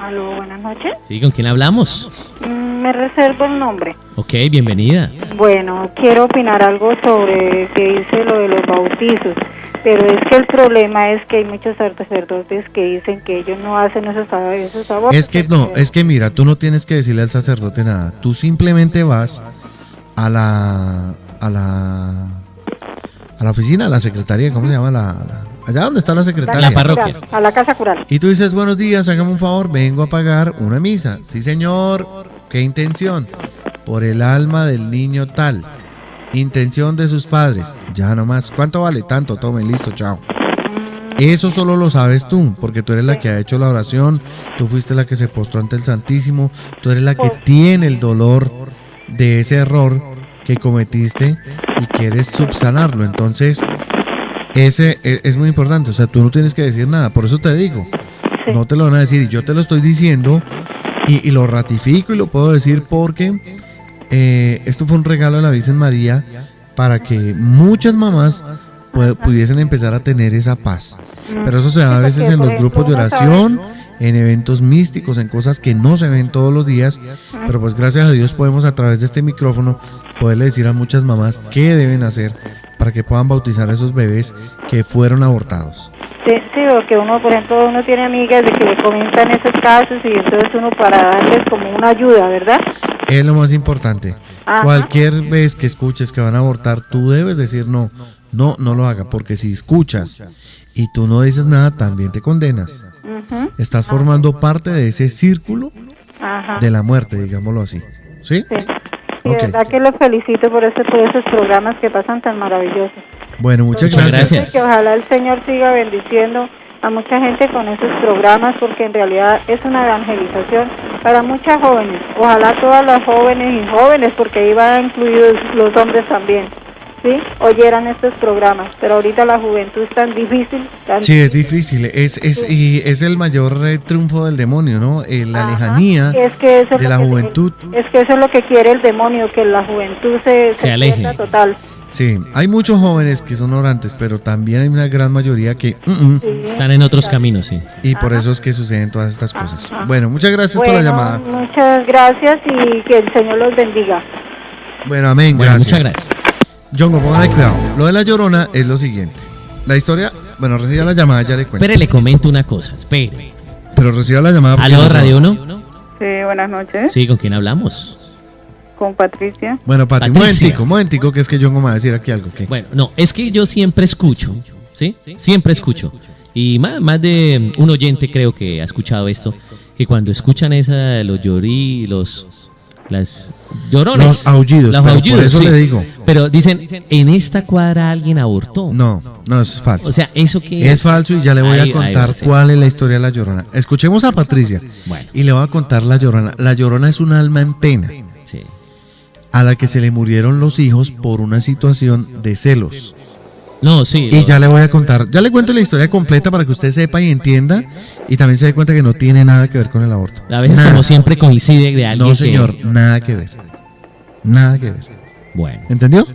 Aló, buenas noches. Sí, ¿con quién hablamos? Me reservo el nombre. Ok, bienvenida. Bueno, quiero opinar algo sobre que dice lo de los bautizos, pero es que el problema es que hay muchos sacerdotes que dicen que ellos no hacen esos abortos. Es que no, es que mira, tú no tienes que decirle al sacerdote nada. Tú simplemente vas a la oficina, a la secretaría, ¿cómo se llama? Allá donde está la secretaria. La parroquia. A la casa cural. Y tú dices, buenos días, hágame un favor, vengo a pagar una misa. Sí, señor. ¿Qué intención? Por el alma del niño tal. Intención de sus padres. Ya nomás. ¿Cuánto vale? Tanto, tome, listo, chao. Eso solo lo sabes tú, porque tú eres la que ha hecho la oración, tú fuiste la que se postró ante el Santísimo, tú eres la que tiene el dolor de ese error que cometiste y quieres subsanarlo. Entonces, ese es muy importante. O sea, tú no tienes que decir nada. Por eso te digo, no te lo van a decir. Y yo te lo estoy diciendo y lo ratifico y lo puedo decir porque esto fue un regalo de la Virgen María para que muchas mamás pudiesen empezar a tener esa paz. Pero eso se da a veces en los grupos de oración, en eventos místicos, en cosas que no se ven todos los días, pero pues gracias a Dios podemos a través de este micrófono poderle decir a muchas mamás qué deben hacer para que puedan bautizar a esos bebés que fueron abortados. Sí, porque uno, por ejemplo, uno tiene amigas de que le comentan esos casos y entonces uno para darles como una ayuda, ¿verdad? Es lo más importante. Ajá. Cualquier vez que escuches que van a abortar, tú debes decir no lo haga, porque si escuchas y tú no dices nada, también te condenas. Estás formando parte de ese círculo de la muerte, digámoslo así. ¿Sí? Sí. Y de verdad que los felicito por esos programas que pasan tan maravillosos. Bueno, muchas gracias. Que ojalá el Señor siga bendiciendo a mucha gente con esos programas, porque en realidad es una evangelización para muchas jóvenes. Ojalá todas las jóvenes y jóvenes, porque ahí van incluidos los hombres también, ¿sí? Oyeran estos programas, pero ahorita la juventud es tan difícil. Sí, es difícil, y es el mayor triunfo del demonio, ¿no? La lejanía de la juventud. Es que eso es lo que quiere el demonio, que la juventud se aleje. pierda total. Sí, hay muchos jóvenes que son orantes, pero también hay una gran mayoría que están en otros caminos, sí. Y por eso es que suceden todas estas cosas. Bueno, muchas gracias por la llamada. Muchas gracias y que el Señor los bendiga. Bueno, amén, gracias. Muchas gracias. Jongo, pongan cuidado. Lo de la Llorona es lo siguiente. La historia, bueno, reciba la llamada, ya le cuento. Espere, le comento una cosa, espere. Pero reciba la llamada. ¿Aló, Radio 1? Sí, buenas noches. Sí, ¿con quién hablamos? Con Patricia. Bueno, Pati, momentico, que es que Jongo me va a decir aquí algo. ¿Qué? Bueno, no, es que yo siempre escucho, ¿sí? Siempre escucho. Y más de un oyente creo que ha escuchado esto, que cuando escuchan las llorones, los aullidos, por eso sí. le digo. Pero dicen, en esta cuadra alguien abortó. No, es falso. O sea, ¿eso qué es falso y ya le voy a contar cuál es la historia de la Llorona. Escuchemos a Patricia y le voy a contar la Llorona. La Llorona es un alma en pena, sí, a la que se le murieron los hijos por una situación de celos. No, sí. Y ya le voy a contar, ya le cuento la historia completa para que usted sepa y entienda y también se dé cuenta que no tiene nada que ver con el aborto. A veces como siempre coincide de alguien. No, señor, nada que ver. Nada que ver. Bueno. ¿Entendió?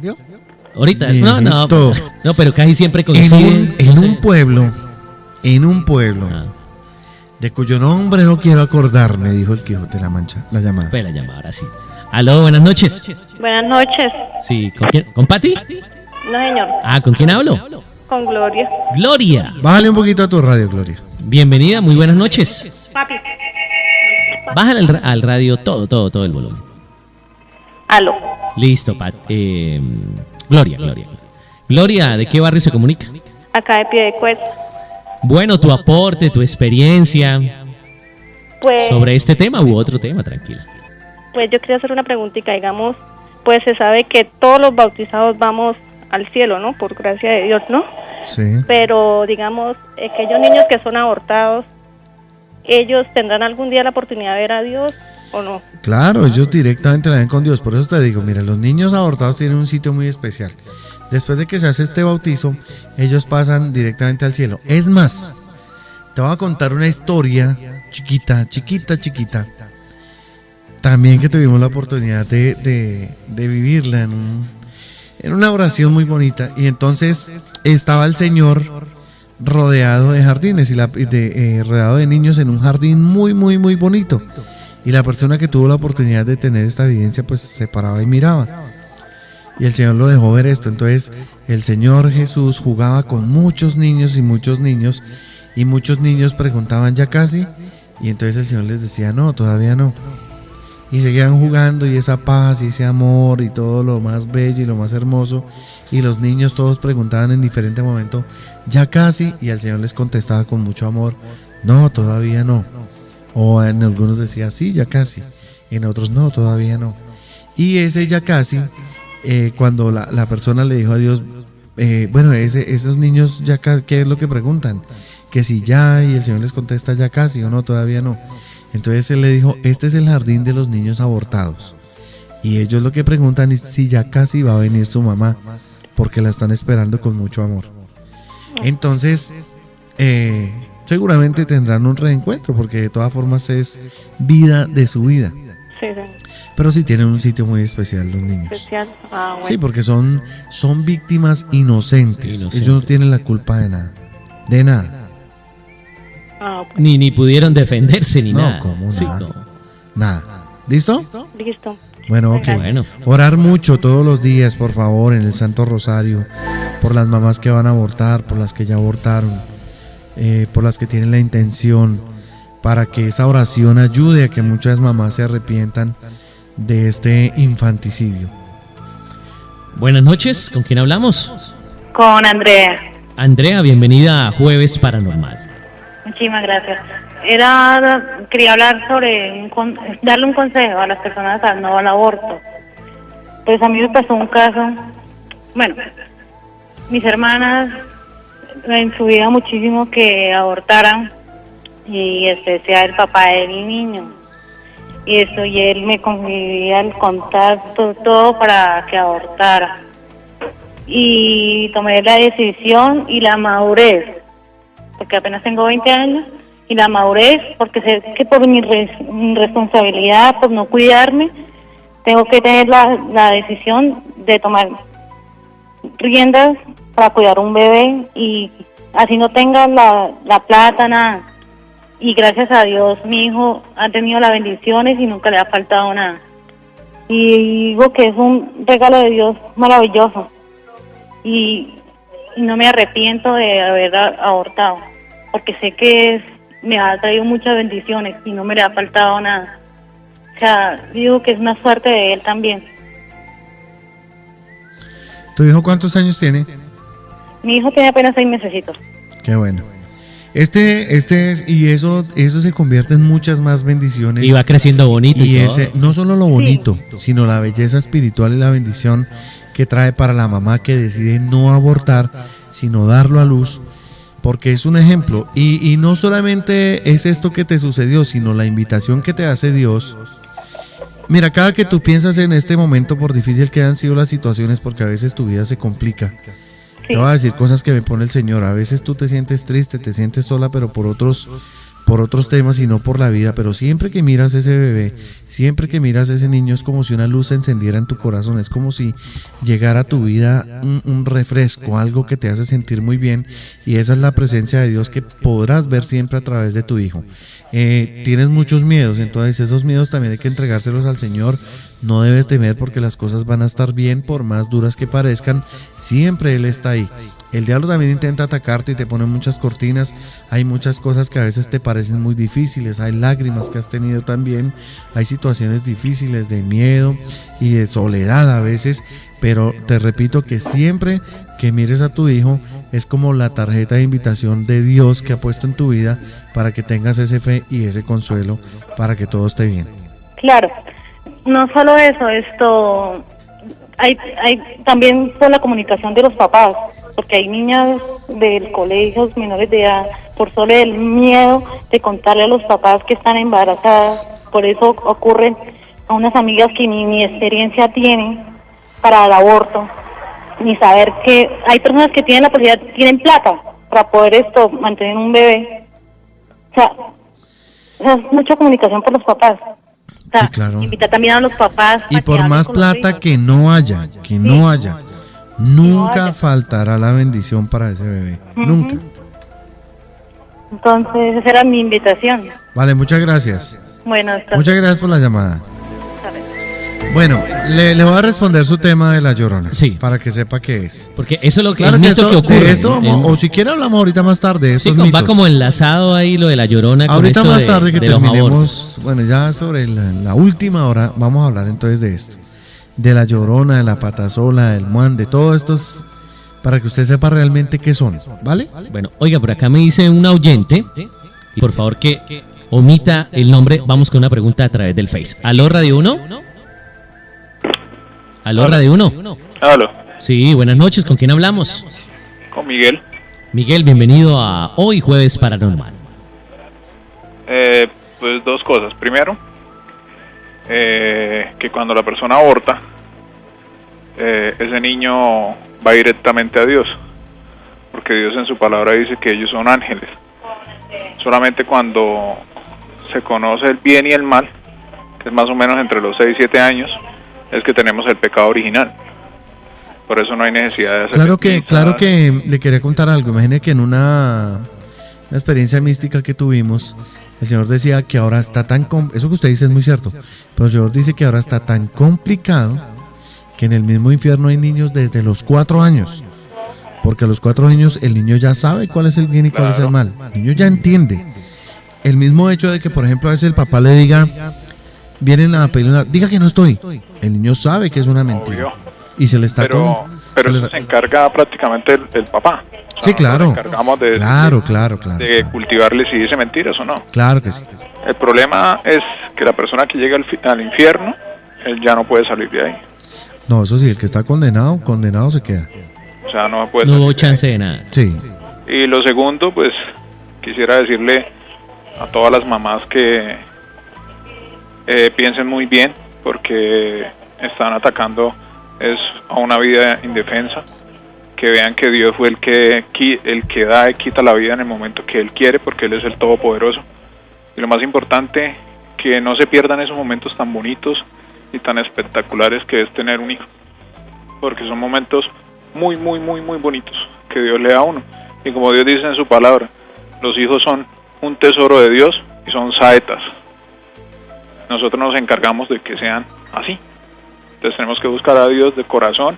Ahorita, no, pero casi siempre coincide. En un pueblo, de cuyo nombre no quiero acordarme, dijo el Quijote de la Mancha, la llamada. Fue la llamada, ahora sí. Aló, buenas noches. Buenas noches. Sí, ¿con quién? ¿Con Pati? No, señor. Ah, ¿con quién hablo? Con Gloria. Gloria. Bájale un poquito a tu radio, Gloria. Bienvenida, muy buenas noches. Papi. Bájale al radio todo el volumen. Aló. Listo, Gloria. Gloria, ¿de qué barrio se comunica? Acá de Piedecuesta. Bueno, tu aporte, tu experiencia pues, sobre este tema u otro tema, tranquila. Pues yo quería hacer una preguntita, digamos, pues se sabe que todos los bautizados vamos al cielo, ¿no? Por gracia de Dios, ¿no? Sí. Pero, digamos, aquellos niños que son abortados, ¿ellos tendrán algún día la oportunidad de ver a Dios o no? Claro, ellos directamente la ven con Dios. Por eso te digo, mira, los niños abortados tienen un sitio muy especial. Después de que se hace este bautizo, ellos pasan directamente al cielo. Es más, te voy a contar una historia chiquita. También que tuvimos la oportunidad de vivirla en una oración muy bonita. Y entonces estaba el Señor rodeado de jardines rodeado de niños en un jardín muy bonito. Y la persona que tuvo la oportunidad de tener esta evidencia pues se paraba y miraba. Y el Señor lo dejó ver esto. Entonces el Señor Jesús jugaba con muchos niños. Y muchos niños preguntaban ya casi. Y entonces el Señor les decía no, todavía no. Y seguían jugando y esa paz y ese amor y todo lo más bello y lo más hermoso. Y los niños todos preguntaban en diferente momento, ya casi, y el Señor les contestaba con mucho amor, no, todavía no. O en algunos decía, sí, ya casi. En otros, no, todavía no. Y ese ya casi, cuando la persona le dijo a Dios, esos niños ya casi, ¿qué es lo que preguntan? Que si ya, y el Señor les contesta ya casi, o no, todavía no. Entonces él le dijo, este es el jardín de los niños abortados. Y ellos lo que preguntan es si ya casi va a venir su mamá, porque la están esperando con mucho amor. Entonces, seguramente tendrán un reencuentro, porque de todas formas es vida de su vida. Sí. pero sí tienen un sitio muy especial los niños. Especial. Ah, bueno. Sí, porque son víctimas inocentes. Ellos no tienen la culpa de nada. De nada. Ah, Ni pudieron defenderse ni No, nada. ¿cómo? Sí, Nada. no. Nada. ¿Listo? listo. Bueno, ok. Bueno. Orar mucho todos los días, por favor, en el Santo Rosario, por las mamás que van a abortar, por las que ya abortaron, por las que tienen la intención, para que esa oración ayude a que muchas mamás se arrepientan de este infanticidio. Buenas noches, ¿con quién hablamos? Con Andrea. Andrea, bienvenida a Jueves Paranormal. Muchísimas gracias. Quería hablar sobre darle un consejo a las personas al aborto. Pues a mí me pasó un caso, bueno, mis hermanas en su vida muchísimo que abortaran, y sea el papá del niño. Y él me conseguía el contacto, todo para que abortara. Y tomé la decisión y la madurez, porque apenas tengo 20 años, y la madurez, porque sé que por mi responsabilidad, por no cuidarme, tengo que tener la decisión de tomar riendas para cuidar un bebé, y así no tenga la plata, nada. Y gracias a Dios mi hijo ha tenido las bendiciones y nunca le ha faltado nada. Y digo que es un regalo de Dios maravilloso. Y no me arrepiento de haber abortado, porque sé que me ha traído muchas bendiciones y no me le ha faltado nada. O sea, digo que es una suerte de él también. ¿Tu hijo cuántos años tiene? Mi hijo tiene apenas 6 mesecitos. Qué bueno. Y eso se convierte en muchas más bendiciones. Y va creciendo bonito. Y y todo. no solo lo bonito, sino la belleza espiritual y la bendición que trae para la mamá que decide no abortar, sino darlo a luz, porque es un ejemplo. Y no solamente es esto que te sucedió, sino la invitación que te hace Dios. Mira, cada que tú piensas en este momento, por difícil que han sido las situaciones, porque a veces tu vida se complica, te voy a decir cosas que me pone el Señor. A veces tú te sientes triste, te sientes sola, pero por otros temas y no por la vida. Pero siempre que miras ese bebé, siempre que miras ese niño, es como si una luz se encendiera en tu corazón. Es como si llegara a tu vida un refresco, algo que te hace sentir muy bien. Y esa es la presencia de Dios que podrás ver siempre a través de tu hijo. Tienes muchos miedos, entonces esos miedos también hay que entregárselos al Señor. No debes temer, porque las cosas van a estar bien, por más duras que parezcan. Siempre Él está ahí. El diablo también intenta atacarte y te pone muchas cortinas. Hay muchas cosas que a veces te parecen muy difíciles. Hay lágrimas que has tenido también. Hay situaciones difíciles de miedo y de soledad a veces. Pero te repito que siempre que mires a tu hijo es como la tarjeta de invitación de Dios que ha puesto en tu vida, para que tengas ese fe y ese consuelo para que todo esté bien. Claro, no solo eso, hay también por la comunicación de los papás, porque hay niñas del colegio menores de edad, por solo el miedo de contarle a los papás que están embarazadas. Por eso ocurren a unas amigas que ni experiencia tienen para el aborto, ni saber que hay personas que tienen la posibilidad, tienen plata para poder mantener un bebé. O sea, es mucha comunicación por los papás. O sea, sí, claro. Invitar también a los papás. Y por más plata que no haya, nunca faltará la bendición para ese bebé. Nunca. Entonces, esa era mi invitación. Vale, muchas gracias. Bueno, muchas gracias por la llamada. Bueno, le voy a responder su tema de la Llorona, sí, para que sepa qué es. Porque eso es lo que, claro, el mito que ocurre. De esto, o si quiere hablamos ahorita más tarde. Sí, va como enlazado ahí lo de la Llorona. Ahorita con más tarde que terminemos, los bueno, ya sobre la última hora vamos a hablar entonces de esto, de la Llorona, de la Patasola, del Muan, de todo esto, para que usted sepa realmente qué son, ¿vale? Bueno, oiga, por acá me dice un oyente, y por favor que omita el nombre. Vamos con una pregunta a través del Face. ¿Aló, Radio 1? ¿Aló, Radio 1? Aló. Sí, buenas noches, ¿con quién hablamos? Con Miguel. Miguel, bienvenido a Hoy Jueves Paranormal. Pues dos cosas. Primero, que cuando la persona aborta, ese niño va directamente a Dios, porque Dios en su palabra dice que ellos son ángeles. Solamente cuando se conoce el bien y el mal, que es más o menos entre los 6 y 7 años, es que tenemos el pecado original. Por eso no hay necesidad de hacer Claro que le quería contar algo. Imagine que en una experiencia mística que tuvimos, el Señor decía que ahora está eso que usted dice es muy cierto, pero el Señor dice que ahora está tan complicado que en el mismo infierno hay niños desde los 4 años. Porque a los 4 años el niño ya sabe cuál es el bien y cuál es el mal. El niño ya entiende. El mismo hecho de que, por ejemplo, a veces el papá le diga, vienen a pedir diga que no estoy. El niño sabe que es una mentira. Obvio. Y se le está Pero eso se encarga prácticamente el papá. O sea, sí, claro. Nos encargamos de cultivarle si dice mentiras o no. Claro que sí. El problema es que la persona que llega al infierno, él ya no puede salir de ahí. No, eso sí, el que está condenado se queda. O sea, no puede No salir hubo chance de nada. Sí. Y lo segundo, pues, quisiera decirle a todas las mamás que piensen muy bien, porque están atacando a una vida indefensa, que vean que Dios fue el que da y quita la vida en el momento que Él quiere, porque Él es el Todopoderoso. Y lo más importante, que no se pierdan esos momentos tan bonitos y tan espectaculares que es tener un hijo, porque son momentos muy, muy, muy, muy bonitos que Dios le da a uno. Y como Dios dice en su palabra, los hijos son un tesoro de Dios y son saetas. Nosotros nos encargamos de que sean así. Entonces tenemos que buscar a Dios de corazón,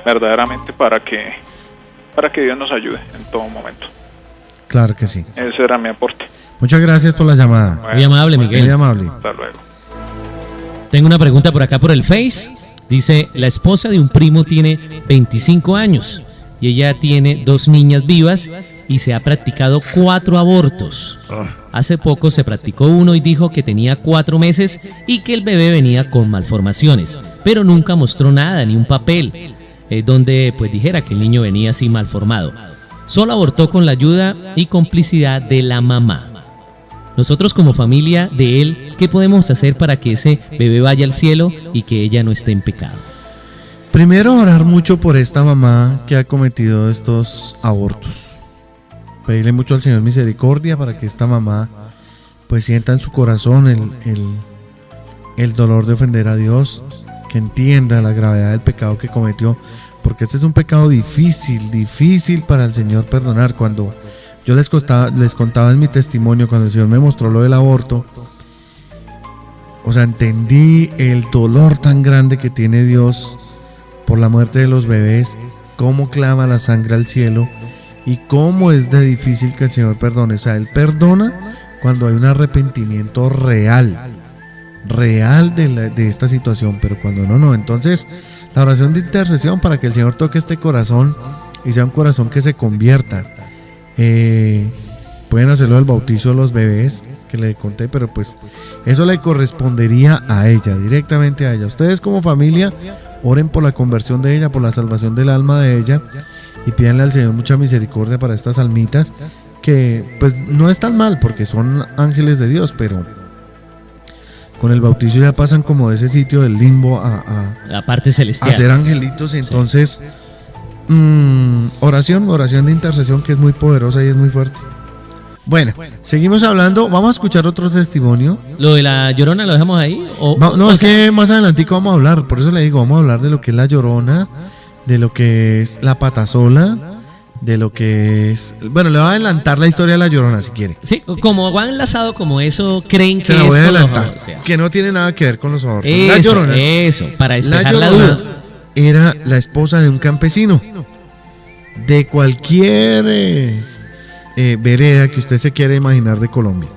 verdaderamente, para que Dios nos ayude en todo momento. Claro que sí. Ese era mi aporte. Muchas gracias por la llamada. Muy amable, Miguel. Muy amable. Hasta luego. Tengo una pregunta por acá por el Face. Dice, la esposa de un primo tiene 25 años y ella tiene 2 niñas vivas y se ha practicado 4 abortos. Hace poco se practicó uno y dijo que tenía 4 meses y que el bebé venía con malformaciones, pero nunca mostró nada, ni un papel, donde pues dijera que el niño venía así malformado. Solo abortó con la ayuda y complicidad de la mamá. Nosotros como familia de él, ¿qué podemos hacer para que ese bebé vaya al cielo y que ella no esté en pecado? Primero, orar mucho por esta mamá que ha cometido estos abortos. Pedirle mucho al Señor misericordia para que esta mamá pues sienta en su corazón el dolor de ofender a Dios, que entienda la gravedad del pecado que cometió, porque este es un pecado difícil para el Señor perdonar. Cuando yo les contaba en mi testimonio, cuando el Señor me mostró lo del aborto, o sea, entendí el dolor tan grande que tiene Dios por la muerte de los bebés, cómo clama la sangre al cielo y cómo es de difícil que el Señor perdone. O sea, Él perdona cuando hay un arrepentimiento real de esta situación, pero cuando no. Entonces, la oración de intercesión para que el Señor toque este corazón y sea un corazón que se convierta. Pueden hacerlo del bautizo de los bebés que le conté, pero pues eso le correspondería a ella, directamente a ella. Ustedes como familia oren por la conversión de ella, por la salvación del alma de ella, y pídanle al Señor mucha misericordia para estas almitas, que pues no es tan mal porque son ángeles de Dios, pero con el bautizo ya pasan como de ese sitio del limbo a la parte celestial, a ser angelitos. Entonces oración de intercesión, que es muy poderosa y es muy fuerte. Bueno, seguimos hablando. Vamos a escuchar otro testimonio. ¿Lo de la Llorona lo dejamos ahí? Es que más adelantico vamos a hablar. Por eso le digo, vamos a hablar de lo que es la Llorona, de lo que es la Patasola, de lo que es... Bueno, le voy a adelantar la historia de la Llorona si quiere. Sí, como va enlazado como eso, creen que se la voy a adelantar, o sea, que no tiene nada que ver con los abortos. La Llorona, para despejar la duda. Era la esposa de un campesino de cualquier vereda que usted se quiera imaginar de Colombia.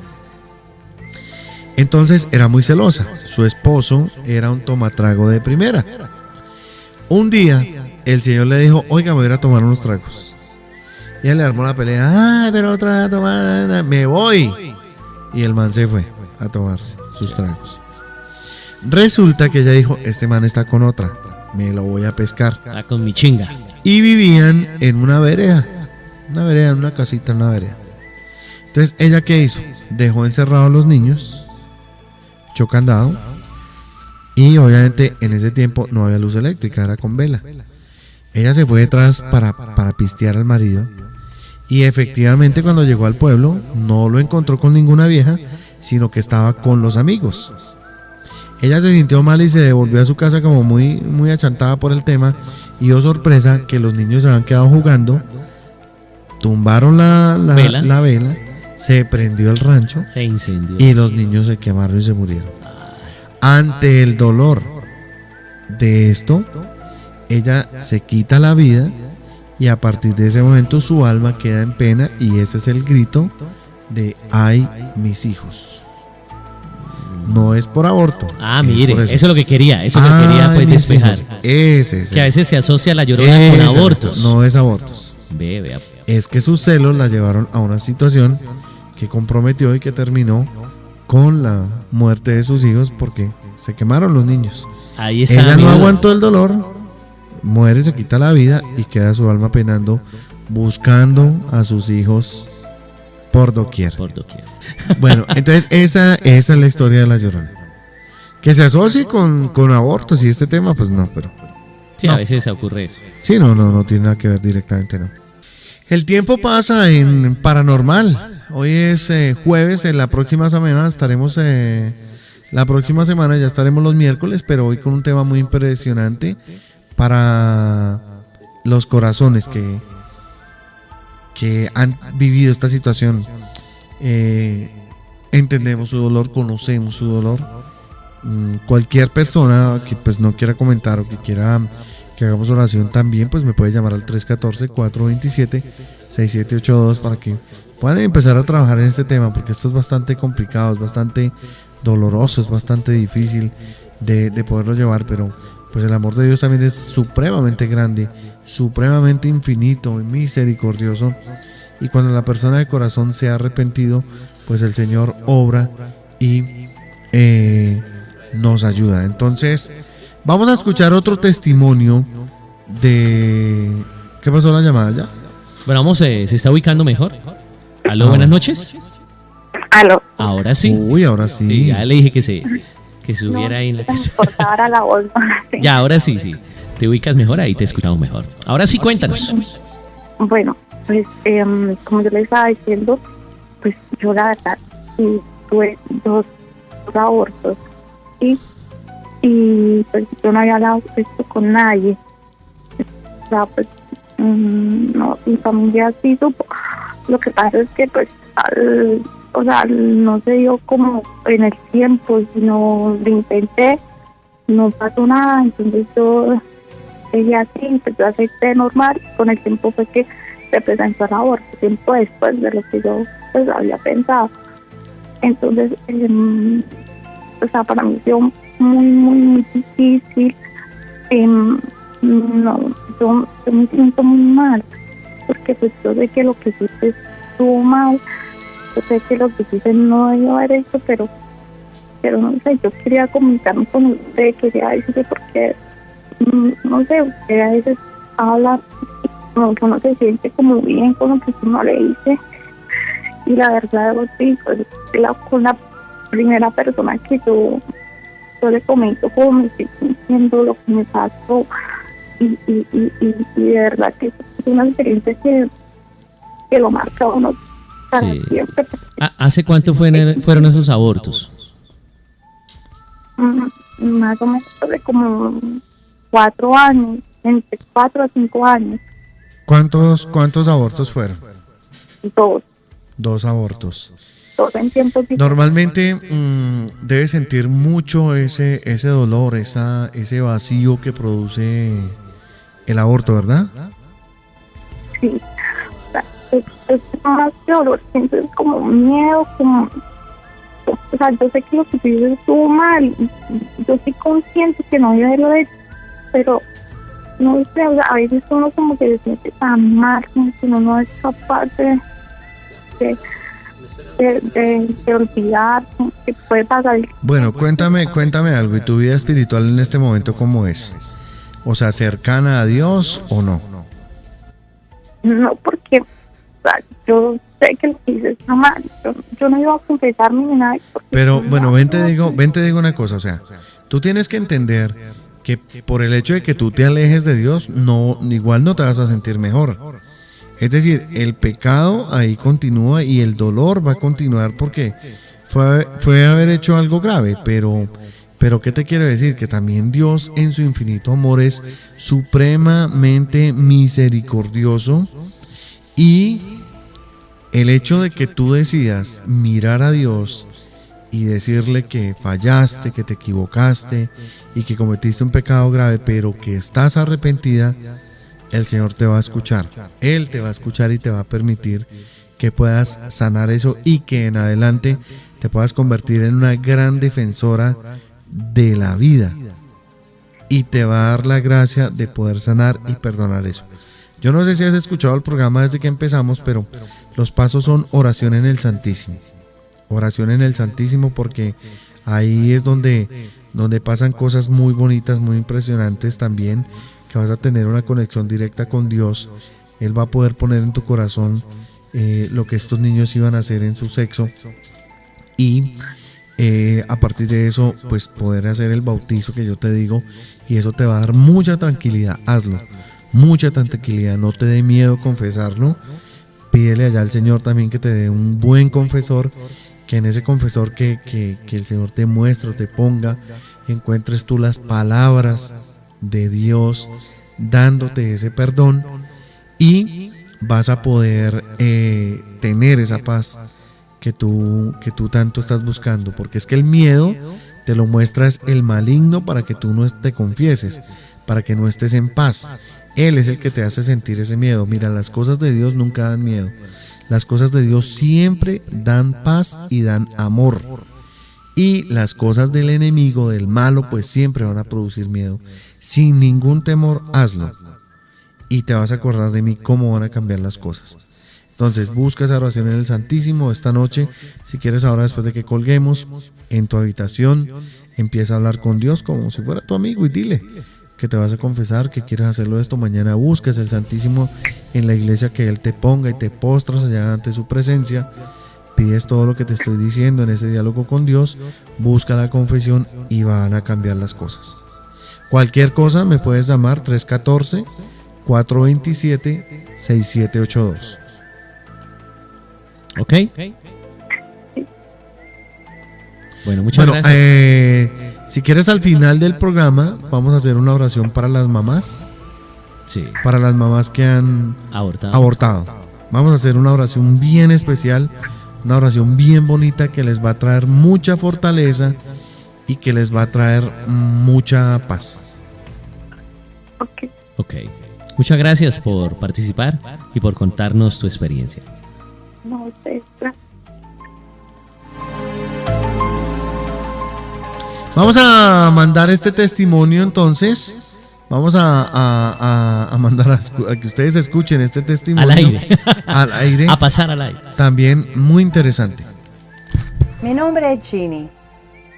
Entonces era muy celosa. Su esposo era un tomatrago de primera. Un día el señor le dijo: oiga, me voy a ir a tomar unos tragos. Y ella le armó la pelea: ay, pero otra vez a tomar, me voy. Y el man se fue a tomarse sus tragos. Resulta que ella dijo: este man está con otra, me lo voy a pescar. Está con mi chinga. Y vivían en una vereda, en una casita, en una vereda. Entonces, ¿ella qué hizo? Dejó encerrados a los niños, echó candado, y obviamente en ese tiempo no había luz eléctrica, era con vela. Ella se fue detrás para pistear al marido, y efectivamente cuando llegó al pueblo no lo encontró con ninguna vieja, sino que estaba con los amigos. Ella se sintió mal y se devolvió a su casa como muy, muy achantada por el tema. Y oh sorpresa, que los niños se habían quedado jugando. Tumbaron la vela, se prendió el rancho, se incendió y los niños se quemaron y se murieron. Ante el dolor de esto, ella se quita la vida y a partir de ese momento su alma queda en pena y ese es el grito de ¡ay, mis hijos! No es por aborto. Mire, eso es lo que quería, pues despejar. Ese. Que a veces se asocia la Llorona con abortos. No es abortos. Vea. Es que sus celos la llevaron a una situación que comprometió y que terminó con la muerte de sus hijos porque se quemaron los niños. Ahí está. Ella no aguantó el dolor, muere, se quita la vida y queda su alma penando, buscando a sus hijos por doquier. Bueno, entonces esa es la historia de la Llorona. Que se asocie con abortos y este tema, pues no, pero... Sí, no. A veces ocurre eso. Sí, no tiene nada que ver directamente, no. El tiempo pasa en Paranormal. Hoy es jueves, en la próxima semana estaremos... la próxima semana ya estaremos los miércoles, pero hoy con un tema muy impresionante para los corazones que han vivido esta situación. Entendemos su dolor, conocemos su dolor. Cualquier persona que pues no quiera comentar o que quiera que hagamos oración también, pues me puede llamar al 314-427-6782 para que puedan empezar a trabajar en este tema, porque esto es bastante complicado, es bastante doloroso, es bastante difícil de poderlo llevar, pero pues el amor de Dios también es supremamente grande, supremamente infinito y misericordioso, y cuando la persona de corazón se ha arrepentido, pues el Señor obra y nos ayuda. Entonces vamos a escuchar otro testimonio de... ¿Qué pasó la llamada ya? Bueno, se está ubicando mejor. Aló, buenas noches. Aló. Ahora sí. Uy, ahora sí. Sí, ya le dije que subiera ahí en la casa. Ahora la voz. Sí. Ya, ahora sí. Te ubicas mejor, ahí te escuchamos mejor. Ahora sí, cuéntanos. Bueno, pues como yo le estaba diciendo, pues yo la verdad tuve dos abortos y pues yo no había hablado esto con nadie. O sea, pues no, mi familia sí supo. Lo que pasa es que pues no se dio como en el tiempo, sino lo intenté, no pasó nada, entonces yo dije así, pues yo acepté normal, con el tiempo fue que se presentó el aborto, tiempo después de lo que yo pues había pensado. Entonces o sea, para mí fue muy difícil. No, yo me siento muy mal, porque pues yo sé que lo que hice estuvo mal, yo sé que lo que hice no debió haber hecho, pero no sé, yo quería comunicarme con usted, quería decirle porque, no sé, usted a veces habla, uno se siente como bien con lo que uno le dice, y la verdad, sí, pues con la primera persona que yo le comento cómo me estoy sintiendo, lo que me pasó, y de verdad que es una experiencia que lo marca a uno para siempre. ¿Hace cuánto fueron esos abortos? Más o menos de como 4 años, entre 4 a 5 años. ¿Cuántos abortos fueron? 2. 2 abortos. 2 en tiempos diferentes. Normalmente debe sentir mucho ese dolor, ese vacío que produce el aborto, ¿verdad? Sí. Es más que dolor, sientes como miedo, como... O sea, yo sé que lo que tú dices estuvo mal, yo soy consciente que no había haberlo hecho, pero no sé, o sea, a veces uno como que se siente tan mal, como que uno no es capaz de olvidar, como que puede pasar. Bueno, cuéntame algo, ¿y tu vida espiritual en este momento cómo es? O sea, ¿cercana a Dios o no? No, porque o sea, yo sé que lo que hice está mal, yo no iba a confesarme ni nada. Pero bueno, ven te digo una cosa, o sea, tú tienes que entender que por el hecho de que tú te alejes de Dios, igual no te vas a sentir mejor. Es decir, el pecado ahí continúa y el dolor va a continuar porque fue haber hecho algo grave, pero Pero ¿qué te quiero decir? Que también Dios en su infinito amor es supremamente misericordioso, y el hecho de que tú decidas mirar a Dios y decirle que fallaste, que te equivocaste y que cometiste un pecado grave, pero que estás arrepentida, el Señor te va a escuchar. Él te va a escuchar y te va a permitir que puedas sanar eso y que en adelante te puedas convertir en una gran defensora de la vida, y te va a dar la gracia de poder sanar y perdonar eso. Yo no sé si has escuchado el programa desde que empezamos, pero los pasos son oración en el Santísimo. Oración en el Santísimo, porque ahí es donde pasan cosas muy bonitas, muy impresionantes también, que vas a tener una conexión directa con Dios. Él va a poder poner en tu corazón lo que estos niños iban a hacer en su sexo, y a partir de eso pues poder hacer el bautizo que yo te digo, y eso te va a dar mucha tranquilidad. Hazlo, mucha tranquilidad, no te dé miedo confesarlo. Pídele allá al Señor también que te dé un buen confesor, que en ese confesor que el Señor te muestre, te ponga, encuentres tú las palabras de Dios dándote ese perdón, y vas a poder tener esa paz que tú tanto estás buscando, porque es que el miedo te lo muestra es el maligno para que tú no te confieses, para que no estés en paz. Él es el que te hace sentir ese miedo. Mira, las cosas de Dios nunca dan miedo. Las cosas de Dios siempre dan paz y dan amor. Y las cosas del enemigo, del malo, pues siempre van a producir miedo. Sin ningún temor, hazlo. Y te vas a acordar de mí cómo van a cambiar las cosas. Entonces busca esa oración en el Santísimo esta noche. Si quieres, ahora después de que colguemos, en tu habitación, empieza a hablar con Dios como si fuera tu amigo y dile que te vas a confesar, que quieres hacerlo esto. Mañana busques el Santísimo en la iglesia, que Él te ponga y te postras allá ante su presencia. Pides todo lo que te estoy diciendo en ese diálogo con Dios. Busca la confesión y van a cambiar las cosas. Cualquier cosa me puedes llamar 314-427-6782. ¿Ok? Bueno, muchas gracias. Si quieres, al final del programa vamos a hacer una oración para las mamás. Sí. Para las mamás que han abortado. Vamos a hacer una oración bien especial, una oración bien bonita que les va a traer mucha fortaleza y que les va a traer mucha paz. Ok. Muchas gracias por participar y por contarnos tu experiencia. No, usted, gracias. Vamos a mandar este testimonio entonces. Vamos a mandar a que ustedes escuchen este testimonio. Al aire. Al aire. A pasar al aire. También muy interesante. Mi nombre es Ginny.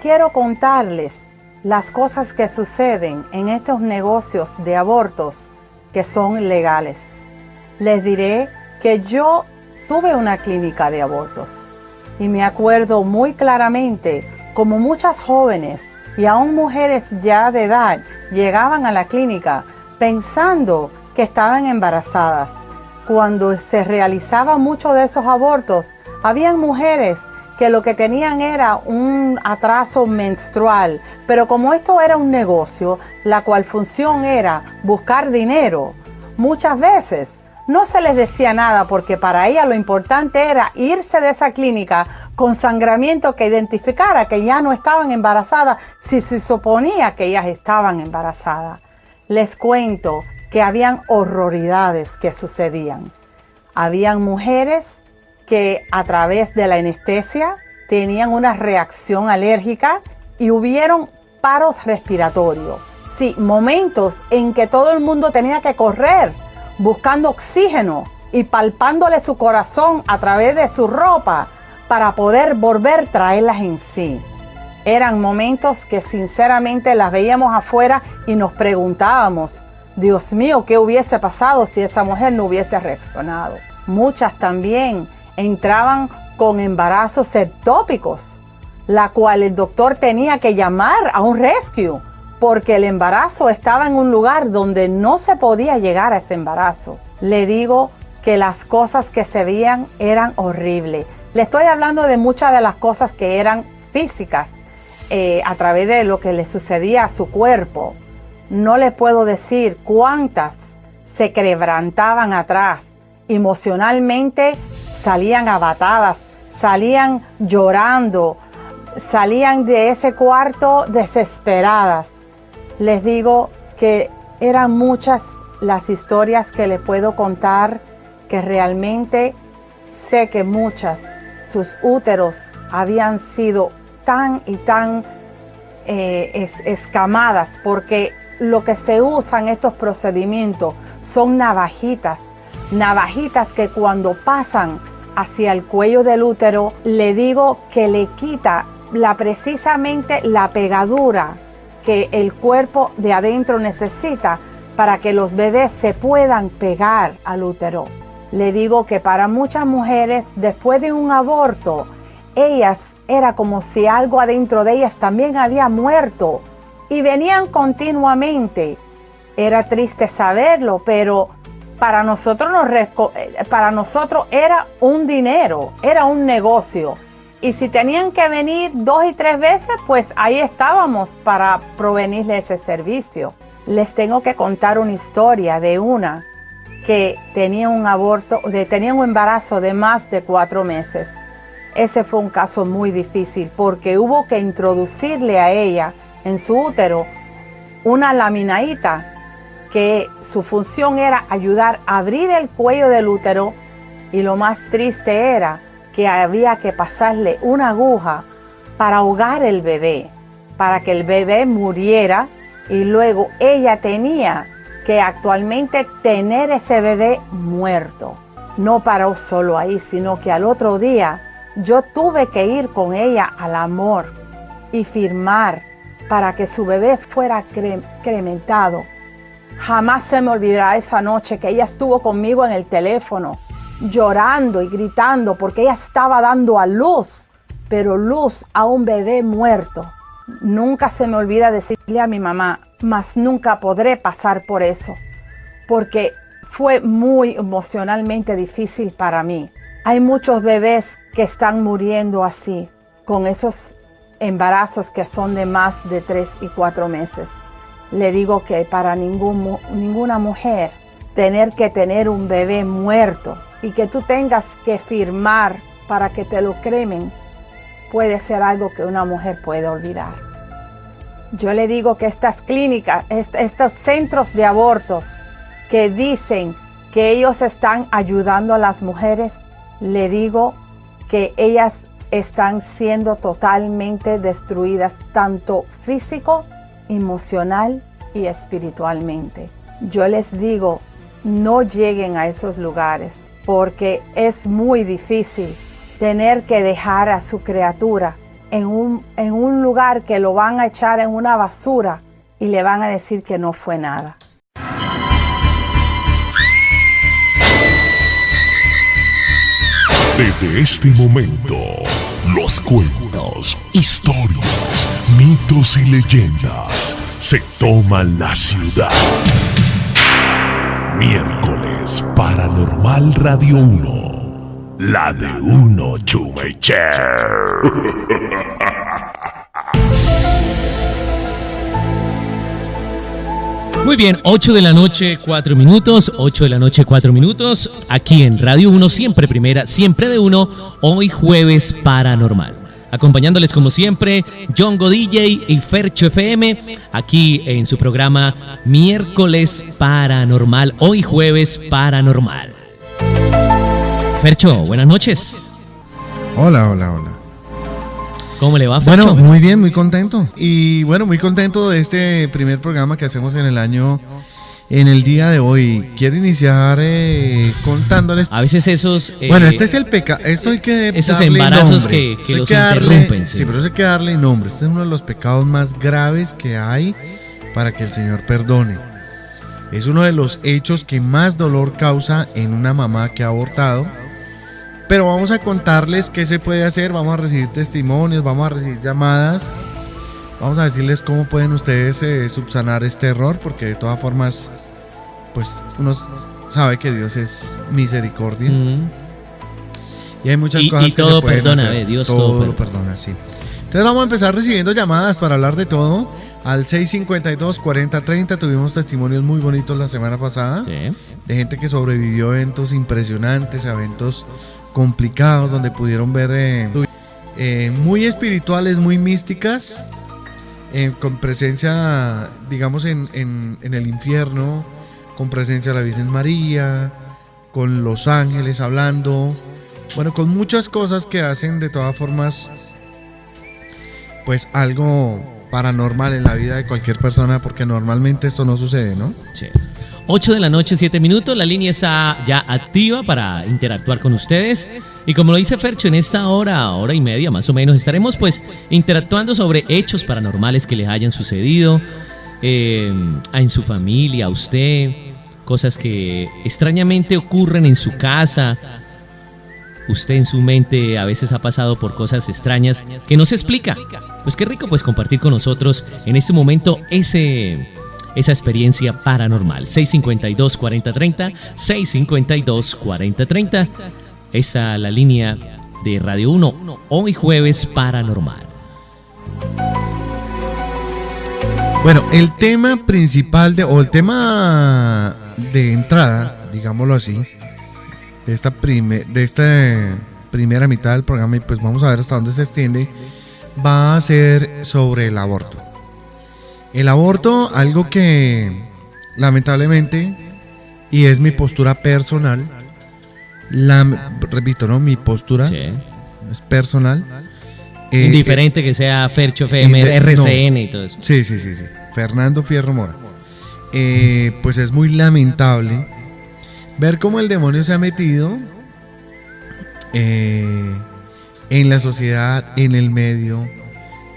Quiero contarles las cosas que suceden en estos negocios de abortos que son legales. Les diré que yo tuve una clínica de abortos y me acuerdo muy claramente como muchas jóvenes y aún mujeres ya de edad llegaban a la clínica pensando que estaban embarazadas. Cuando se realizaban muchos de esos abortos, habían mujeres que lo que tenían era un atraso menstrual, pero como esto era un negocio, la cual función era buscar dinero, muchas veces no se les decía nada, porque para ella lo importante era irse de esa clínica con sangramiento que identificara que ya no estaban embarazadas si se suponía que ellas estaban embarazadas. Les cuento que habían horroridades que sucedían. Habían mujeres que a través de la anestesia tenían una reacción alérgica y hubieron paros respiratorios. Sí, momentos en que todo el mundo tenía que correr buscando oxígeno y palpándole su corazón a través de su ropa para poder volver a traerlas en sí. Eran momentos que sinceramente las veíamos afuera y nos preguntábamos, Dios mío, ¿qué hubiese pasado si esa mujer no hubiese reaccionado? Muchas también entraban con embarazos ectópicos, la cual el doctor tenía que llamar a un rescue porque el embarazo estaba en un lugar donde no se podía llegar a ese embarazo. Le digo que las cosas que se veían eran horribles. Le estoy hablando de muchas de las cosas que eran físicas. a través de lo que le sucedía a su cuerpo, no le puedo decir cuántas se quebrantaban atrás, emocionalmente salían abatadas, salían llorando, salían de ese cuarto desesperadas. Les digo que eran muchas las historias que les puedo contar, que realmente sé que muchas, sus úteros habían sido tan y tan escamadas, porque lo que se usa en estos procedimientos son navajitas que cuando pasan hacia el cuello del útero, le digo que le quita precisamente la pegadura que el cuerpo de adentro necesita para que los bebés se puedan pegar al útero. Le digo que para muchas mujeres, después de un aborto, ellas era como si algo adentro de ellas también había muerto y venían continuamente. Era triste saberlo, pero para nosotros era un dinero, era un negocio. Y si tenían que venir 2 y 3 veces, pues ahí estábamos para proveerles ese servicio. Les tengo que contar una historia de una que tenía un embarazo de más de 4 meses. Ese fue un caso muy difícil porque hubo que introducirle a ella en su útero una laminaíta que su función era ayudar a abrir el cuello del útero, y lo más triste era que había que pasarle una aguja para ahogar el bebé, para que el bebé muriera, y luego ella tenía que actualmente tener ese bebé muerto. No paró solo ahí, sino que al otro día yo tuve que ir con ella al amor y firmar para que su bebé fuera crementado. Jamás se me olvidará esa noche que ella estuvo conmigo en el teléfono, llorando y gritando porque ella estaba dando a luz, pero luz a un bebé muerto. Nunca se me olvida decirle a mi mamá, mas nunca podré pasar por eso, porque fue muy emocionalmente difícil para mí. Hay muchos bebés que están muriendo así, con esos embarazos que son de más de 3 y 4 meses. Le digo que para ninguna mujer tener que tener un bebé muerto y que tú tengas que firmar para que te lo cremen puede ser algo que una mujer puede olvidar. Yo le digo que estas clínicas, estos centros de abortos que dicen que ellos están ayudando a las mujeres, le digo que ellas están siendo totalmente destruidas, tanto físico, emocional y espiritualmente. Yo les digo, no lleguen a esos lugares, porque es muy difícil tener que dejar a su criatura en un lugar que lo van a echar en una basura y le van a decir que no fue nada. Desde este momento, los cuentos, historias, mitos y leyendas se toman la ciudad. Miércoles Paranormal Radio 1. La de Uno Chumecher. Muy bien, 8 de la noche, 4 minutos, 8 de la noche, 4 minutos, aquí en Radio 1, siempre primera, siempre de uno, hoy jueves paranormal. Acompañándoles como siempre, Jongo DJ y Fercho FM, aquí en su programa Miércoles Paranormal, hoy jueves paranormal. Fercho, buenas noches. Hola. ¿Cómo le va, Fercho? Bueno, muy bien, muy contento. Y bueno, muy contento de este primer programa que hacemos en el día de hoy. Quiero iniciar contándoles. A veces esos... bueno, este es el pecado. Esto hay que esos darle embarazos nombre. que los interrumpen. Sí, pero eso hay que darle nombre. Este es uno de los pecados más graves que hay para que el Señor perdone. Es uno de los hechos que más dolor causa en una mamá que ha abortado. Pero vamos a contarles qué se puede hacer, vamos a recibir testimonios, vamos a recibir llamadas, vamos a decirles cómo pueden ustedes subsanar este error, porque de todas formas, pues uno sabe que Dios es misericordia. Y hay muchas cosas y que todo se pueden perdona, hacer. Dios todo todo lo perdona, sí. Entonces vamos a empezar recibiendo llamadas para hablar de todo. Al 652-4030 tuvimos testimonios muy bonitos la semana pasada. Sí. De gente que sobrevivió a eventos impresionantes, a eventos complicados, donde pudieron ver muy espirituales, muy místicas, con presencia, digamos, en el infierno, con presencia de la Virgen María, con los ángeles hablando, bueno, con muchas cosas que hacen de todas formas, pues algo paranormal en la vida de cualquier persona, porque normalmente esto no sucede, ¿no? Sí. 8 de la noche, 7 minutos, la línea está ya activa para interactuar con ustedes. Y como lo dice Fercho, en esta hora y media más o menos, estaremos pues interactuando sobre hechos paranormales que les hayan sucedido en su familia, a usted, cosas que extrañamente ocurren en su casa. Usted en su mente a veces ha pasado por cosas extrañas que no se explica. Pues qué rico pues compartir con nosotros en este momento esa experiencia paranormal. 652-4030, 652-4030. Esa es la línea de Radio 1, hoy jueves paranormal. Este el tema principal o el tema de entrada, digámoslo así, de esta primera mitad del programa, y pues vamos a ver hasta dónde se extiende, va a ser sobre el aborto. El aborto, algo que lamentablemente, y es mi postura personal, repito, ¿no? Mi postura es personal. Indiferente que sea Fercho FM, RCN y todo eso. Sí. Fernando Fierro Mora. Pues es muy lamentable ver cómo el demonio se ha metido en la sociedad, en el medio,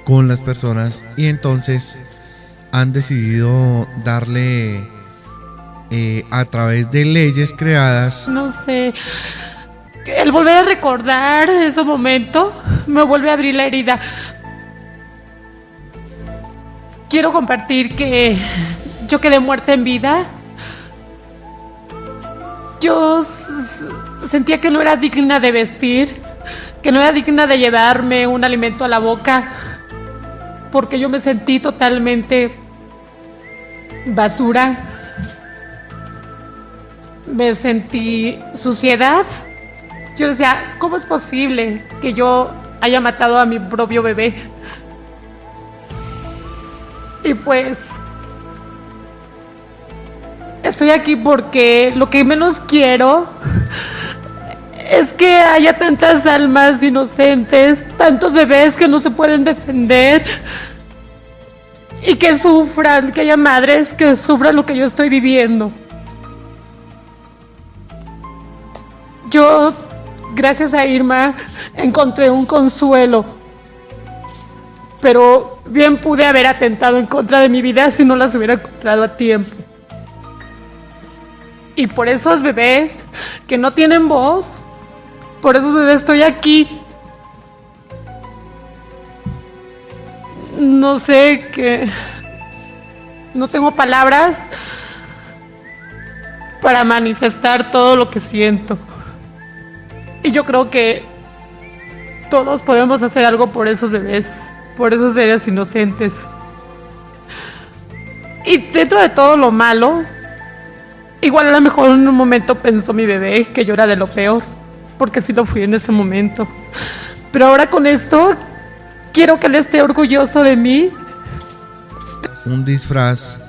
con las personas, y entonces han decidido darle a través de leyes creadas. No sé, el volver a recordar ese momento me vuelve a abrir la herida. Quiero compartir que yo quedé muerta en vida. Yo sentía que no era digna de vestir, que no era digna de llevarme un alimento a la boca, porque yo me sentí totalmente basura. Me sentí suciedad. Yo decía, ¿cómo es posible que yo haya matado a mi propio bebé? Y pues estoy aquí porque lo que menos quiero es que haya tantas almas inocentes, tantos bebés que no se pueden defender y que sufran, que haya madres que sufran lo que yo estoy viviendo. Yo, gracias a Irma, encontré un consuelo, pero bien pude haber atentado en contra de mi vida si no las hubiera encontrado a tiempo. Y por esos bebés que no tienen voz, por esos bebés estoy aquí. No sé, que no tengo palabras para manifestar todo lo que siento. Y yo creo que todos podemos hacer algo por esos bebés, por esos seres inocentes. Y dentro de todo lo malo, igual a lo mejor en un momento pensó mi bebé que yo era de lo peor, porque sí lo fui en ese momento. Pero ahora con esto, quiero que él esté orgulloso de mí. Un disfraz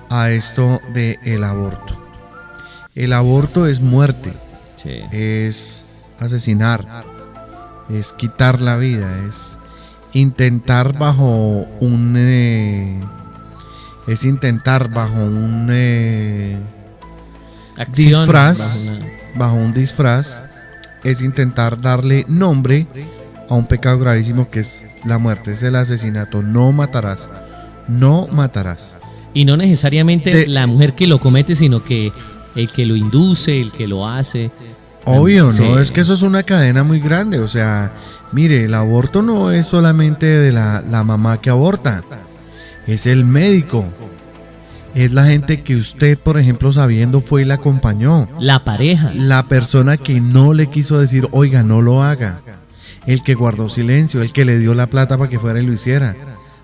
a esto de el aborto. El aborto es muerte, es asesinar, es quitar la vida, es intentar bajo un disfraz, bajo un disfraz, es intentar darle nombre a un pecado gravísimo que es la muerte, es el asesinato. No matarás, no matarás. Y no necesariamente la mujer que lo comete, sino que el que lo induce, el que lo hace. Obvio, no, es que eso es una cadena muy grande. O sea, mire, el aborto no es solamente de la mamá que aborta, es el médico, es la gente que usted, por ejemplo, sabiendo fue y la acompañó, la pareja, la persona que no le quiso decir, oiga, no lo haga, el que guardó silencio, el que le dio la plata para que fuera y lo hiciera.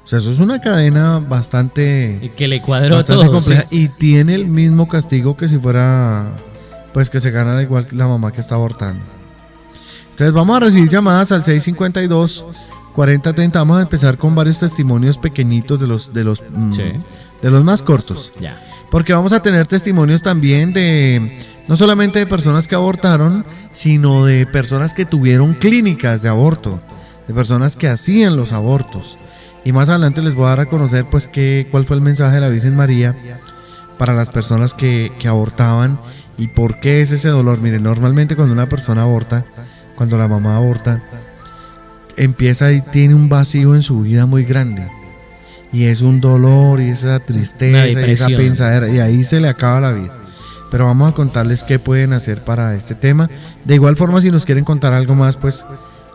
O sea, eso es una cadena bastante... Que le cuadró bastante todo. compleja, Sí. y tiene el mismo castigo que si fuera, pues que se gana igual que la mamá que está abortando. Entonces vamos a recibir llamadas al 652-4030. Vamos a empezar con varios testimonios pequeñitos de los más cortos. Ya. Porque vamos a tener testimonios también de, no solamente de personas que abortaron, sino de personas que tuvieron clínicas de aborto, de personas que hacían los abortos. Y más adelante les voy a dar a conocer pues cuál fue el mensaje de la Virgen María para las personas que abortaban y por qué es ese dolor. Miren, normalmente cuando una persona aborta, cuando la mamá aborta, empieza y tiene un vacío en su vida muy grande. Y es un dolor y esa tristeza y esa pensadera, y ahí se le acaba la vida. Pero vamos a contarles qué pueden hacer para este tema. De igual forma, si nos quieren contar algo más, pues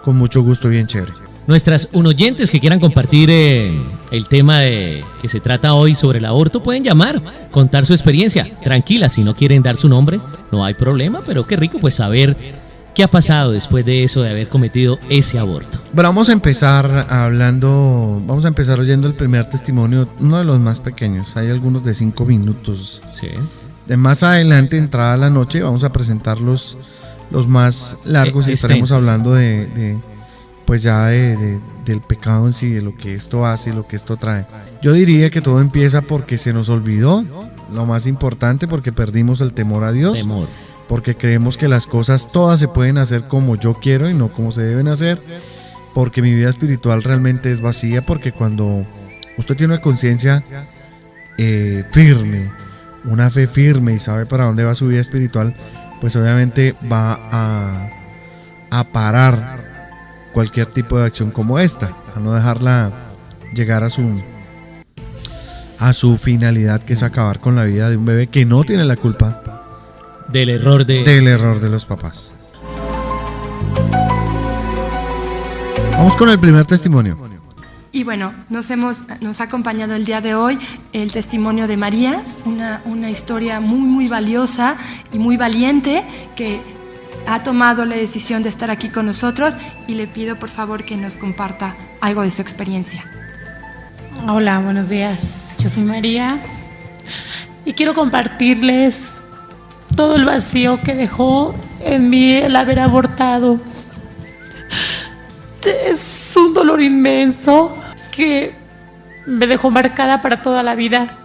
con mucho gusto, bien chévere. Nuestras oyentes que quieran compartir el tema de que se trata hoy sobre el aborto pueden llamar, contar su experiencia. Tranquila, si no quieren dar su nombre, no hay problema, pero qué rico pues saber qué ha pasado después de eso, de haber cometido ese aborto. Bueno, vamos a empezar oyendo el primer testimonio, uno de los más pequeños. Hay algunos de 5 minutos. Sí. De más adelante, entrada la noche, vamos a presentar los más largos y estaremos hablando del pecado en sí, de lo que esto hace y lo que esto trae. Yo diría que todo empieza porque se nos olvidó lo más importante, porque perdimos el temor a Dios. Porque creemos que las cosas todas se pueden hacer como yo quiero y no como se deben hacer, porque mi vida espiritual realmente es vacía, porque cuando usted tiene una conciencia firme, una fe firme y sabe para dónde va su vida espiritual, pues obviamente va a parar cualquier tipo de acción como esta, a no dejarla llegar a su finalidad, que es acabar con la vida de un bebé que no tiene la culpa del error de los papás. Vamos con el primer testimonio. Y bueno, nos ha acompañado el día de hoy el testimonio de María, una historia muy, muy valiosa y muy valiente, que ha tomado la decisión de estar aquí con nosotros, y le pido por favor que nos comparta algo de su experiencia. Hola, buenos días. Yo soy María y quiero compartirles todo el vacío que dejó en mí el haber abortado. Es un dolor inmenso que me dejó marcada para toda la vida.